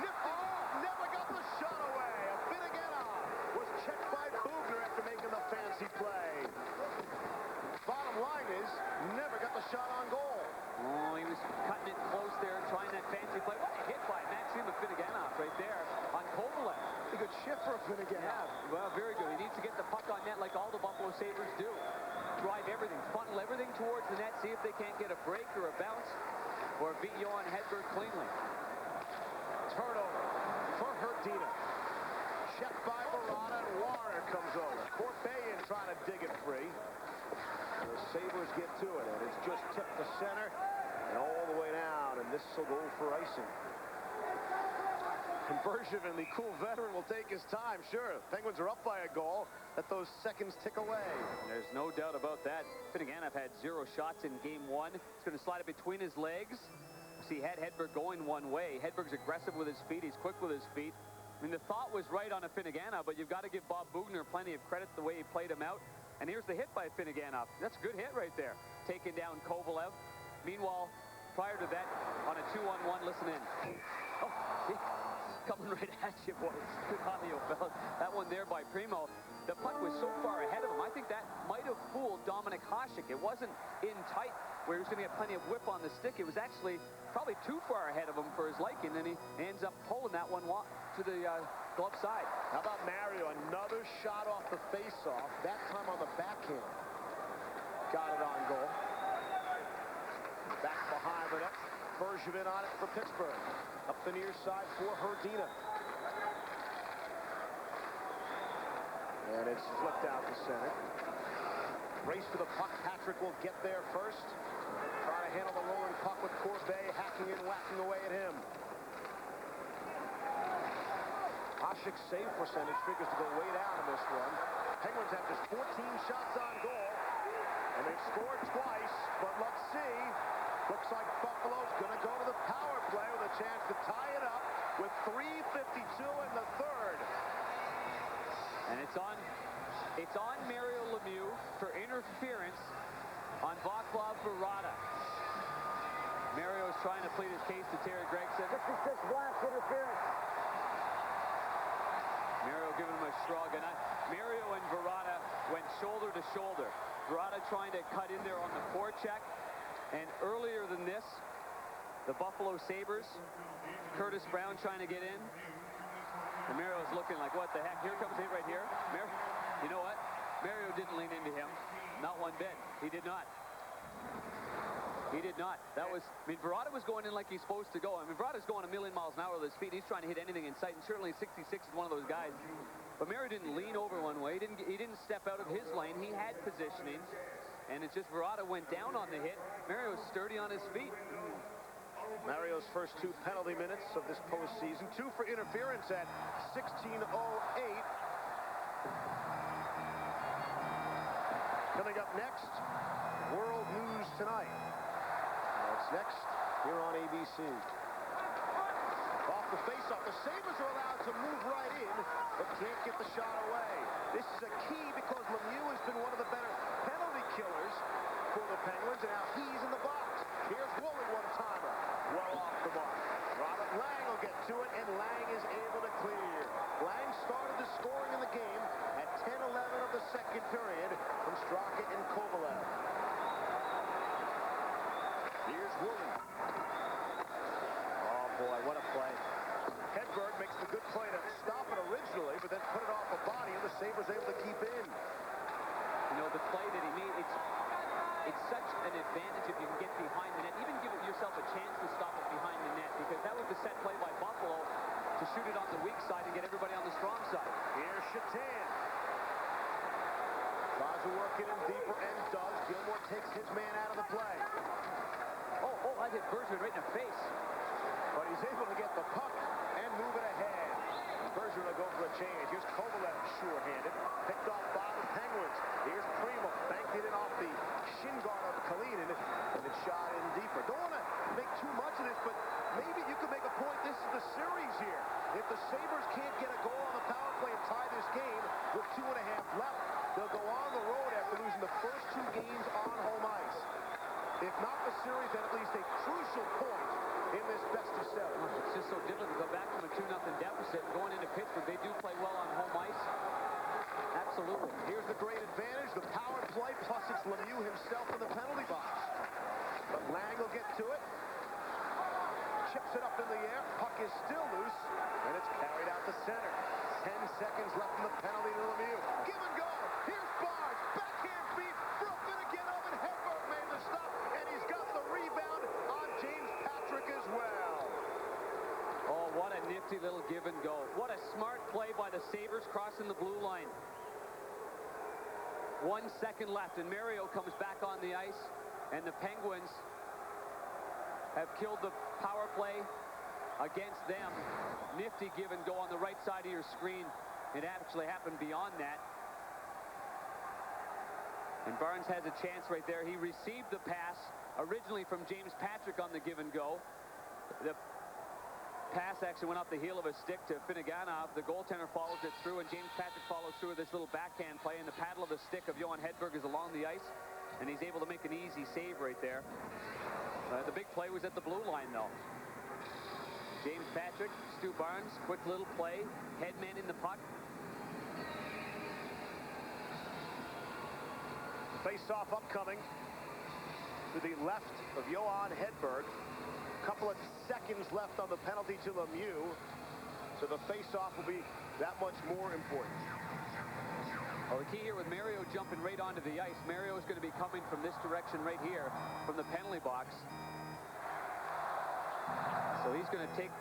Never got the shot away. A Finneganov was checked by Bugner after making the fancy play. Bottom line is, never got the shot on goal. Oh, he was cutting it close there, trying that fancy play. What a hit by Maxim Finneganov right there on Kovalev. A good shift for Finneganov. Yeah, well, very good. He needs to get the puck on net like all the Buffalo Sabres do. Drive everything, funnel everything towards the net, see if they can't get a break or a bounce, or beat Johan Hedberg cleanly. Turnover for Herdina. Checked by Barada, and Warner comes over. Corbeil trying to dig it free. And the Sabres get to it, and it's just tipped to center and all the way down, and this will go for icing. Conversion, and the cool veteran will take his time. Sure, Penguins are up by a goal. Let those seconds tick away. There's no doubt about that. Finneganov had 0 shots in game 1. He's going to slide it between his legs. See, had Hedberg going one way. Hedberg's aggressive with his feet. He's quick with his feet. I mean, the thought was right on a Finneganov, but you've got to give Bob Bugner plenty of credit the way he played him out. And here's the hit by Finneganov. That's a good hit right there. Taking down Kovalev. Meanwhile, prior to that, on a 2-on-1, listen in. Oh, gee. Coming right at you, boys. Good audio, fellas. That one there by Primo. The puck was so far ahead of him. I think that might have fooled Dominik Hasek. It wasn't in tight where he was going to get plenty of whip on the stick. It was actually probably too far ahead of him for his liking. Then he ends up pulling that one to the glove side. How about Mario? Another shot off the face-off. That time on the backhand. Got it on goal. Back behind the net. Bergevin on it for Pittsburgh. Up the near side for Herdina. And it's flipped out to center. Race for the puck. Patrick will get there first. Try to handle the rolling puck with Corbeil hacking and whacking away at him. Hasek's save percentage figures to go way down in this one. Penguins have just 14 shots on goal. And they've scored twice, but let's see. Looks like Buffalo's going to go to the power play with a chance to tie it up with 3:52 in the third. And it's on Mario Lemieux for interference on Vaclav Barada. Mario's trying to plead his case to Terry Gregson. 66 blast interference. Mario giving him a shrug, and Mario and Barada went shoulder to shoulder. Barada trying to cut in there on the forecheck. And earlier than this, the Buffalo Sabres. Curtis Brown trying to get in. And Mario's looking like, what the heck? Here comes it right here. You know what? Mario didn't lean into him. Not one bit. He did not. He did not. That was, I mean, Verada was going in like he's supposed to go. I mean, Verada's going a million miles an hour with his feet. He's trying to hit anything in sight, and certainly 66 is one of those guys. But Mario didn't lean over one way. He didn't step out of his lane. He had positioning, and it's just Verada went down on the hit. Mario's sturdy on his feet. Mario's first 2 penalty minutes of this postseason. 2 for interference at 16:08. Coming up next, World News Tonight. That's next here on ABC. Off the faceoff, the Sabres are allowed to move right in, but can't get the shot away. This is a key because Lemieux has been one of the better penalty killers for the Penguins, and now he's in the box. Here's Woolley, one-timer. Well off the mark. Robert Lang will get to it, and Lang is able to clear. Lang started the scoring in the game at 10:11 of the second period from Straka and Kovalev. Here's Woolley. Oh, boy, what a play. Hedberg makes the good play to stop it originally, but then put it off a body, and the Sabres able to keep in. You know, the play that he made, it's such an advantage if you can get behind the net. Even give yourself a chance to stop it behind the net, because that was the set play by Buffalo to shoot it on the weak side and get everybody on the strong side. Here's Shatan. Tries to work it in deeper and does. Gilmore takes his man out of the play. Oh, I hit Bergeron right in the face. But he's able to get the puck and move it ahead. Bergeron will go for a change. Here's Kovalev, sure-handed. Picked off by the Penguins. Here's Primo. Banked it in off the shin guard of Kalinin. And it's shot in deeper. Don't want to make too much of this, but maybe you could make a point. This is the series here. If the Sabres can't get a goal on the power play and tie this game with 2.5 left, they'll go on the road after losing the first 2 games on home ice. If not the series, then at least a crucial point in this best-of-7. It's just so difficult to go back from a 2-0 deficit. Going into Pittsburgh, they do play well on home ice. Absolutely. Here's the great advantage, the power play, plus it's Lemieux himself in the penalty box. But Lang will get to it. Chips it up in the air. Puck is still loose, and it's carried out to center. 10 seconds left in the penalty to Lemieux. Give and go. Here's Barnes. Backhand feed. Broken again. Owen Hedberg made the stop, and he's got the rebound on James Patrick as well. Oh, what a nifty little give and go. What a smart play by the Sabres crossing the blue line. 1 second left, and Mario comes back on the ice, and the Penguins have killed the power play against them. Nifty give and go on the right side of your screen. It actually happened beyond that. And Barnes has a chance right there. He received the pass originally from James Patrick on the give and go. The pass actually went off the heel of a stick to Finneganov. The goaltender follows it through, and James Patrick follows through with this little backhand play, and the paddle of the stick of Johan Hedberg is along the ice, and he's able to make an easy save right there. The big play was at the blue line, though. James Patrick, Stu Barnes, quick little play, headman in the puck. Face-off upcoming to the left of Johan Hedberg. Couple of seconds left on the penalty to Lemieux, so the face-off will be that much more important. Well, the key here with Mario jumping right onto the ice, Mario is going to be coming from this direction right here, from the penalty box. So he's going to take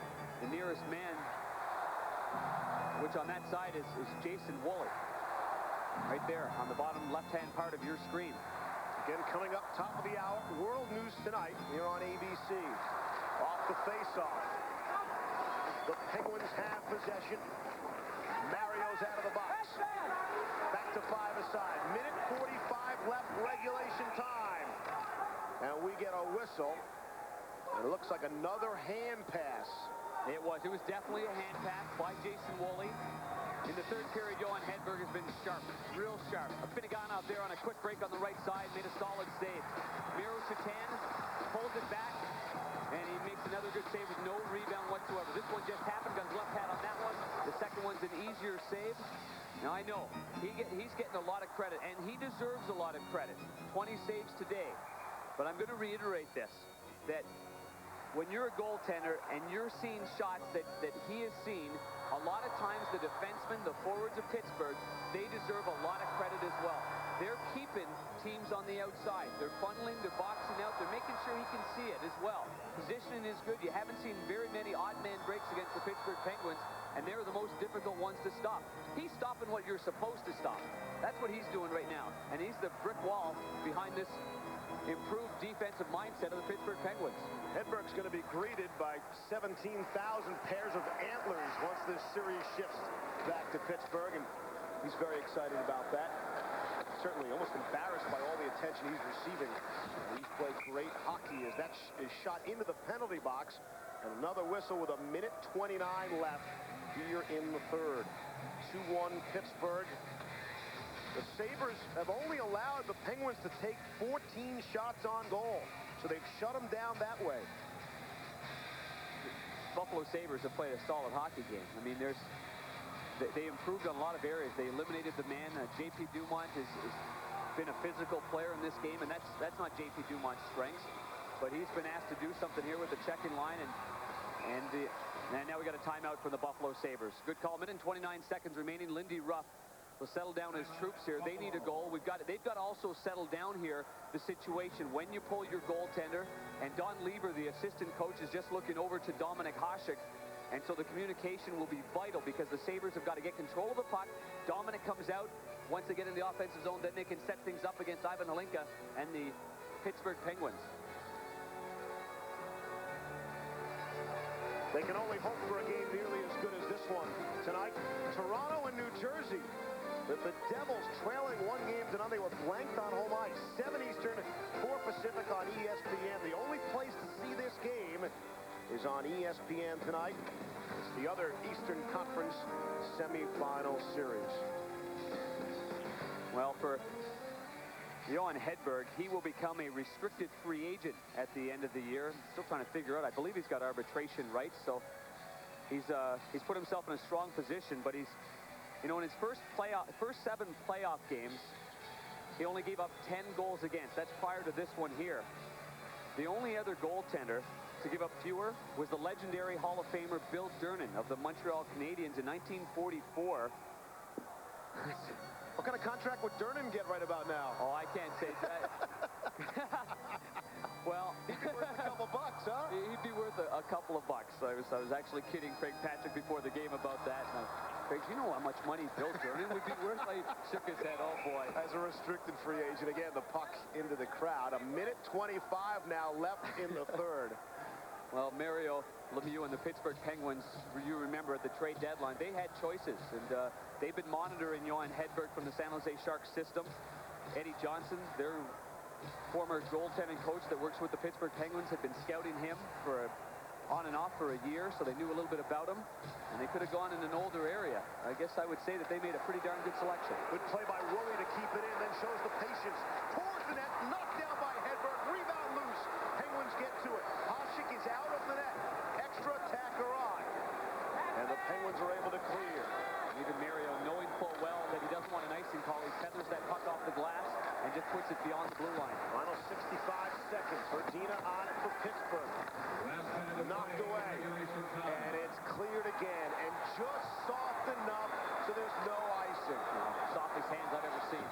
the nearest man, which on that side is Jason Woolley. Right there on the bottom left-hand part of your screen. Again, coming up top of the hour, World News Tonight here on ABC. Off the face-off. The Penguins have possession. Mario's out of the box. Back to 5-a-side. Minute 45 left, regulation time. And we get a whistle. It looks like another hand pass. It was definitely a hand pass by Jason Woolley. In the third period, Johan Hedberg has been sharp, real sharp. Finneganov there on a quick break on the right side, made a solid save. Miro Shatan pulls it back, and he makes another good save with no rebound whatsoever. This one just happened, got his left hat on that one. The second one's an easier save. Now, I know, he's getting a lot of credit, and he deserves a lot of credit. 20 saves today. But I'm going to reiterate this, that when you're a goaltender and you're seeing shots that he has seen, a lot of times the defensemen, the forwards of Pittsburgh, they deserve a lot of credit as well. They're keeping teams on the outside. They're funneling, they're boxing out, they're making sure he can see it as well. Positioning is good. You haven't seen very many odd man breaks against the Pittsburgh Penguins, and they're the most difficult ones to stop. He's stopping what you're supposed to stop. That's what he's doing right now, and he's the brick wall behind this improved defensive mindset of the Pittsburgh Penguins. Hedberg's going to be greeted by 17,000 pairs of antlers once this series shifts back to Pittsburgh, and he's very excited about that. Certainly almost embarrassed by all the attention he's receiving. He's played great hockey as that is shot into the penalty box, and another whistle with 1:29 left here in the third. 2-1 Pittsburgh. The Sabres have only allowed the Penguins to take 14 shots on goal, so they've shut them down that way. Buffalo Sabres have played a solid hockey game. I mean, they improved on a lot of areas. They eliminated the man. J.P. Dumont has been a physical player in this game, and that's not J.P. Dumont's strength. But he's been asked to do something here with the checking line, and now we got a timeout for the Buffalo Sabres. Good call. 1:29 seconds remaining. Lindy Ruff will settle down his troops here. They need a goal. They've got to also settle down here the situation when you pull your goaltender, and Don Lieber, the assistant coach, is just looking over to Dominik Hasek. And so the communication will be vital because the Sabres have got to get control of the puck. Dominik comes out. Once they get in the offensive zone, then they can set things up against Ivan Halinka and the Pittsburgh Penguins. They can only hope for a game nearly as good as this one tonight. Toronto and New Jersey. The Devils trailing 1 game to none. They were blanked on home ice. 7 Eastern, 4 Pacific on ESPN. The only place to see this game is on ESPN tonight. It's the other Eastern Conference semifinal series. Well, for Johan Hedberg, he will become a restricted free agent at the end of the year. Still trying to figure out. I believe he's got arbitration rights, so he's put himself in a strong position. But he's, in his first 7 playoff games, he only gave up 10 goals against. That's prior to this one here. The only other goaltender to give up fewer was the legendary Hall of Famer Bill Durnan of the Montreal Canadiens in 1944. What kind of contract would Durnan get right about now? Oh, I can't say that. Well, he'd be worth a couple bucks, huh? He'd be worth a couple of bucks. I was actually kidding Craig Patrick before the game about that. And Craig, you know how much money Bill Durnan would be worth? I shook his head. Oh boy. As a restricted free agent, again, the puck into the crowd. 1:25 now left in the third. Well, Mario Lemieux and the Pittsburgh Penguins, you remember at the trade deadline, they had choices, and they've been monitoring Johan Hedberg from the San Jose Sharks system. Eddie Johnson, their former goaltending coach that works with the Pittsburgh Penguins, had been scouting him on and off for a year, so they knew a little bit about him, and they could have gone in an older area. I guess I would say that they made a pretty darn good selection. Good play by Worley to keep it in, then shows the patience. Towards the net, knocked down by Hedberg, rebound loose. Penguins get to it. Hasek is out of the net. Extra attacker on. And the Penguins are able to clear. Even Mario, knowing full well that he doesn't want an icing call, he tethers that puck off the glass and just puts it beyond the blue line. Final 65 seconds. Verdina on it for Pittsburgh. Knocked away. And it's cleared again. And just soft enough so there's no icing. Softest hands I've ever seen.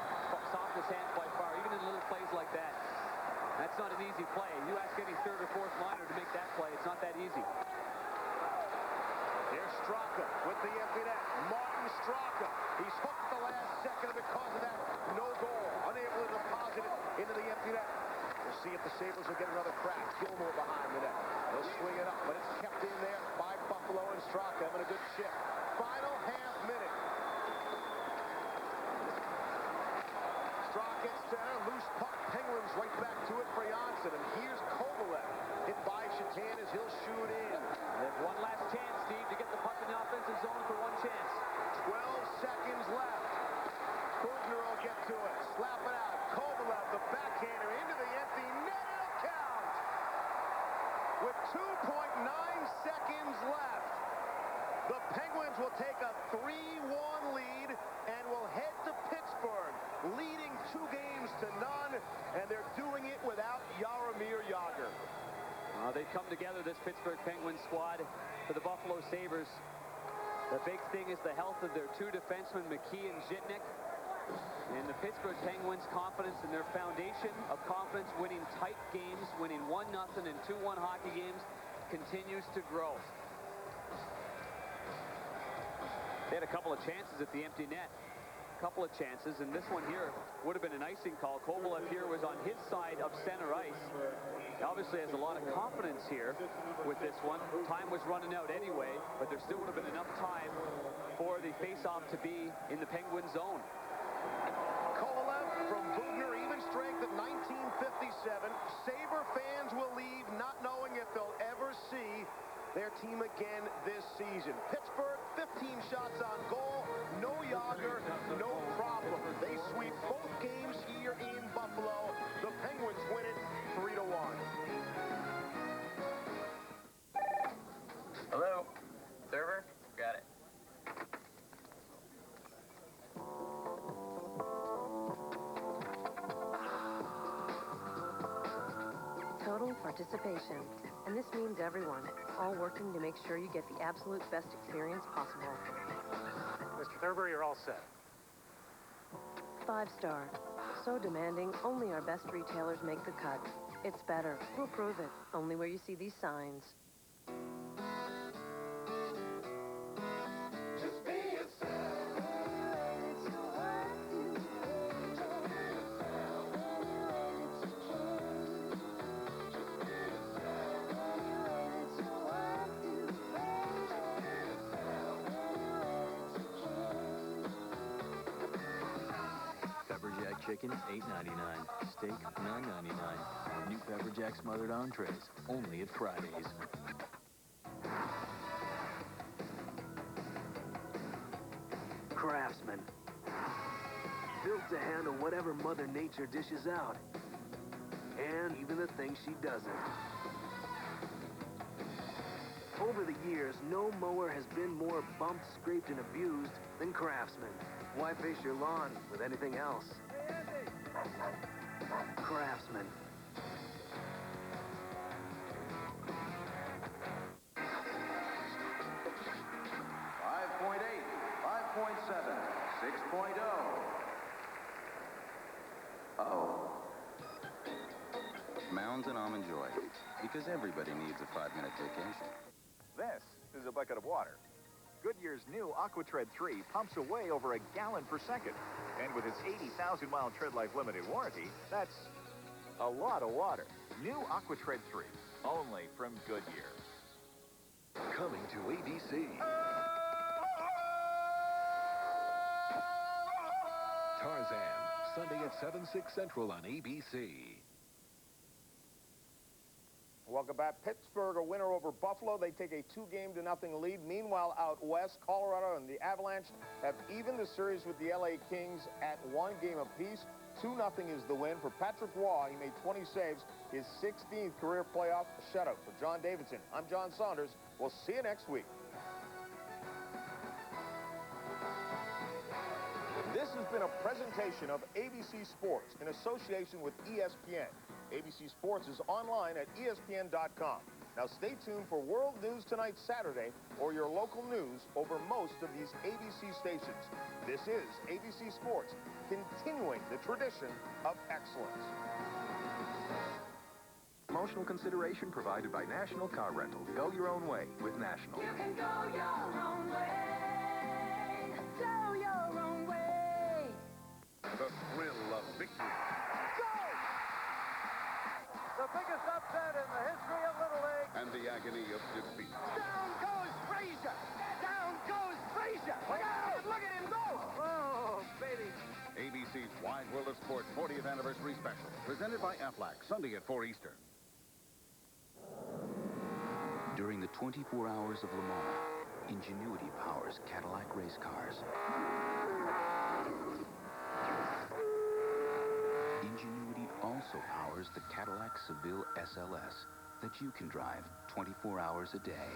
Softest hands by far, even in little plays like that. That's not an easy play. You ask any third or fourth liner to make that play, it's not that easy. Here's Straka with the empty net. Martin Straka. He's hooked the last second, and because of that, no goal. Unable to deposit it into the empty net. We'll see if the Sabres will get another crack. Gilmore behind the net. They'll swing it up, but it's kept in there by Buffalo and Straka having a good shift. Final half minute. Straka gets center. Loose puck. Penguins right back to it for Janssen. And here's Kovalev. Hit by Shatan as he'll shoot in. They have one last chance, Steve, to get the puck in the offensive zone for one chance. 12 seconds left. Bugner will get to it. Slap it out. Kovalev, the backhander, into the empty net. It'll count. With 2.9 seconds left, the Penguins will take a 3-1 lead and will head to Pittsburgh, leading 2 games to none, and they're doing it without Jaromir Jagr. They've come together, this Pittsburgh Penguins squad, for the Buffalo Sabres. The big thing is the health of their two defensemen, McKee and Zhitnik. And the Pittsburgh Penguins' confidence in their foundation of confidence, winning tight games, winning 1-0 and 2-1 hockey games, continues to grow. They had a couple of chances at the empty net. Couple of chances, and this one here would have been an icing call. Kovalev here was on his side of center ice. He obviously has a lot of confidence here with this one. Time was running out anyway, but there still would have been enough time for the face-off to be in the Penguin zone. Kovalev from Bugner, even strength at 1957. Sabre fans will leave not knowing if they'll ever see their team again this season. Pittsburgh, 15 shots on goal, no Yager, no problem. They sweep both games here in Buffalo. The Penguins win it 3-1. Hello? Server? Got it. Total participation. And this means everyone, all working to make sure you get the absolute best experience possible. Mr. Thurber, you're all set. 5-star. So demanding, only our best retailers make the cut. It's better. We'll prove it. Only where you see these signs. Just be yourself. Chicken, $8.99. Steak, $9.99. New Pepper Jack smothered entrees, only at Fridays. Craftsman. Built to handle whatever Mother Nature dishes out. And even the things she doesn't. Over the years, no mower has been more bumped, scraped, and abused than Craftsman. Why face your lawn with anything else? Craftsman. .8, 5.7, 6.0. Oh. Mounds and Almond Joy, because everybody needs a 5-minute vacation. This is a bucket of water. Goodyear's new AquaTread 3 pumps away over a gallon per second. And with its 80,000-mile Tread Life Limited warranty, that's a lot of water. New AquaTread 3, only from Goodyear. Coming to ABC. Tarzan, Sunday at 7/6 Central on ABC. Welcome back. Pittsburgh, a winner over Buffalo. They take a 2-0 lead. Meanwhile, out west, Colorado and the Avalanche have evened the series with the LA Kings at 1 game apiece. 2-0 is the win for Patrick Waugh. He made 20 saves, his 16th career playoff shutout. For John Davidson, I'm John Saunders. We'll see you next week. This has been a presentation of ABC Sports in association with ESPN. ABC Sports is online at ESPN.com. Now stay tuned for World News Tonight Saturday or your local news over most of these ABC stations. This is ABC Sports, continuing the tradition of excellence. Promotional consideration provided by National Car Rental. Go your own way with National. You can go your own way. Go your own way. The thrill of victory. The biggest upset in the history of Little League. And the agony of defeat. Down goes Frazier. Down goes Frazier. Look out! Look at him go! Oh, baby. ABC's Wide World of Sports 40th Anniversary Special. Presented by Aflac. Sunday at 4 Eastern. During the 24 hours of Le Mans, ingenuity powers Cadillac race cars. Ingenuity also powers the Cadillac Seville SLS that you can drive 24 hours a day.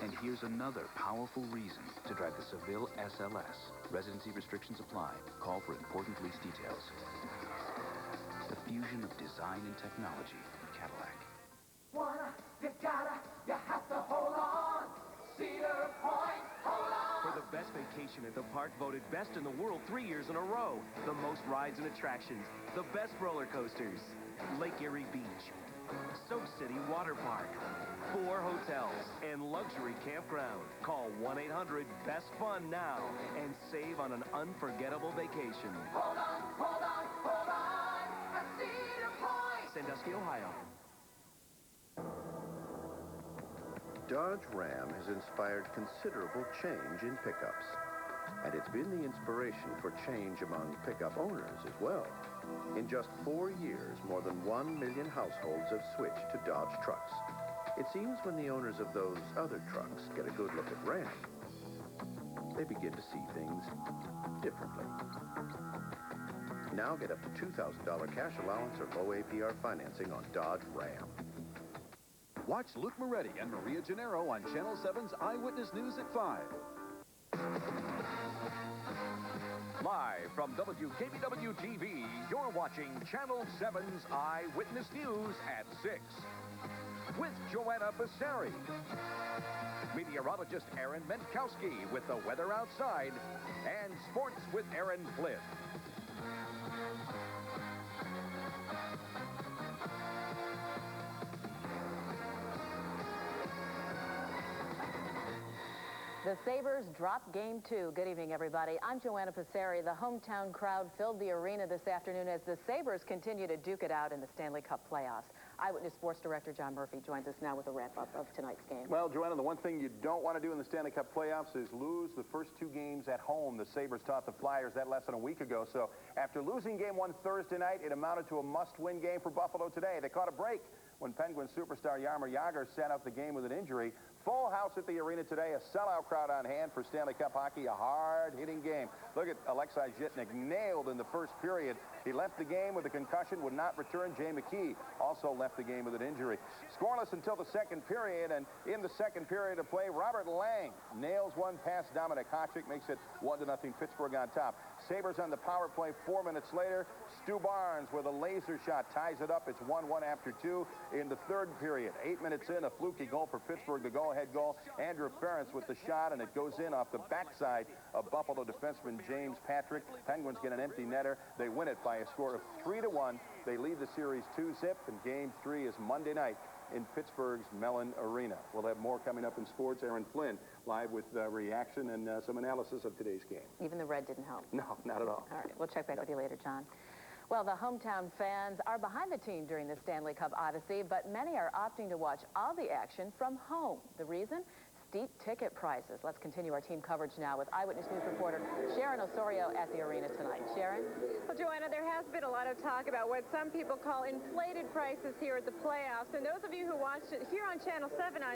And here's another powerful reason to drive the Seville SLS. Residency restrictions apply. Call for important lease details. The fusion of design and technology, Cadillac. Wanna You have to hold on. Cedar Point, hold on. For the best vacation at the park, voted best in the world 3 years in a row. The most rides and attractions, the best roller coasters. Lake Erie Beach, Soak City Water Park, 4 hotels, and luxury campground. Call 1-800-BEST-FUN now and save on an unforgettable vacation. Hold on, hold on, hold on. At Cedar Point. Sandusky, Ohio. Dodge Ram has inspired considerable change in pickups. And it's been the inspiration for change among pickup owners as well. In just 4 years, more than 1 million households have switched to Dodge trucks. It seems when the owners of those other trucks get a good look at Ram, they begin to see things differently. Now get up to $2,000 cash allowance or low APR financing on Dodge Ram. Watch Luke Moretti and Maria Gennaro on Channel 7's Eyewitness News at 5. Live from WKBW-TV, you're watching Channel 7's Eyewitness News at 6. With Joanna Passeri. Meteorologist Aaron Menkowski with the weather outside. And sports with Aaron Flynn. The Sabres dropped Game 2. Good evening, everybody. I'm Joanna Passeri. The hometown crowd filled the arena this afternoon as the Sabres continue to duke it out in the Stanley Cup playoffs. Eyewitness Sports Director John Murphy joins us now with a wrap-up of tonight's game. Well, Joanna, the one thing you don't want to do in the Stanley Cup playoffs is lose the first 2 games at home. The Sabres taught the Flyers that lesson a week ago. So after losing Game 1 Thursday night, it amounted to a must-win game for Buffalo today. They caught a break when Penguin superstar Jaromir Jagr sat out the game with an injury. Full house at the arena today, a sellout crowd on hand for Stanley Cup hockey, a hard-hitting game. Look at Alexei Zhitnik, nailed in the first period. He left the game with a concussion, would not return. Jay McKee also left the game with an injury. Scoreless until the second period, and in the second period of play, Robert Lang nails one past Dominic Hasek, makes it 1-0 Pittsburgh on top. Sabres on the power play 4 minutes later. Stu Barnes with a laser shot ties it up. It's 1-1 after 2 in the third period. 8 minutes in, a fluky goal for Pittsburgh, the goal-ahead goal. Andrew Ferentz with the shot, and it goes in off the backside of Buffalo defenseman James Patrick. Penguins get an empty netter. They win it by a score of 3-1. They lead the series 2-zip, and Game 3 is Monday night in Pittsburgh's Mellon Arena. We'll have more coming up in sports. Aaron Flynn live with reaction and some analysis of today's game. Even the red didn't help. No, not at all. All right, we'll check back with you later, John. Well, the hometown fans are behind the team during the Stanley Cup Odyssey, but many are opting to watch all the action from home. The reason? Steep ticket prices. Let's continue our team coverage now with Eyewitness News reporter Sharon Osorio at the arena tonight. Sharon? Well, Joanna, there has been a lot of talk about what some people call inflated prices here at the playoffs. And those of you who watched it here on Channel 7 on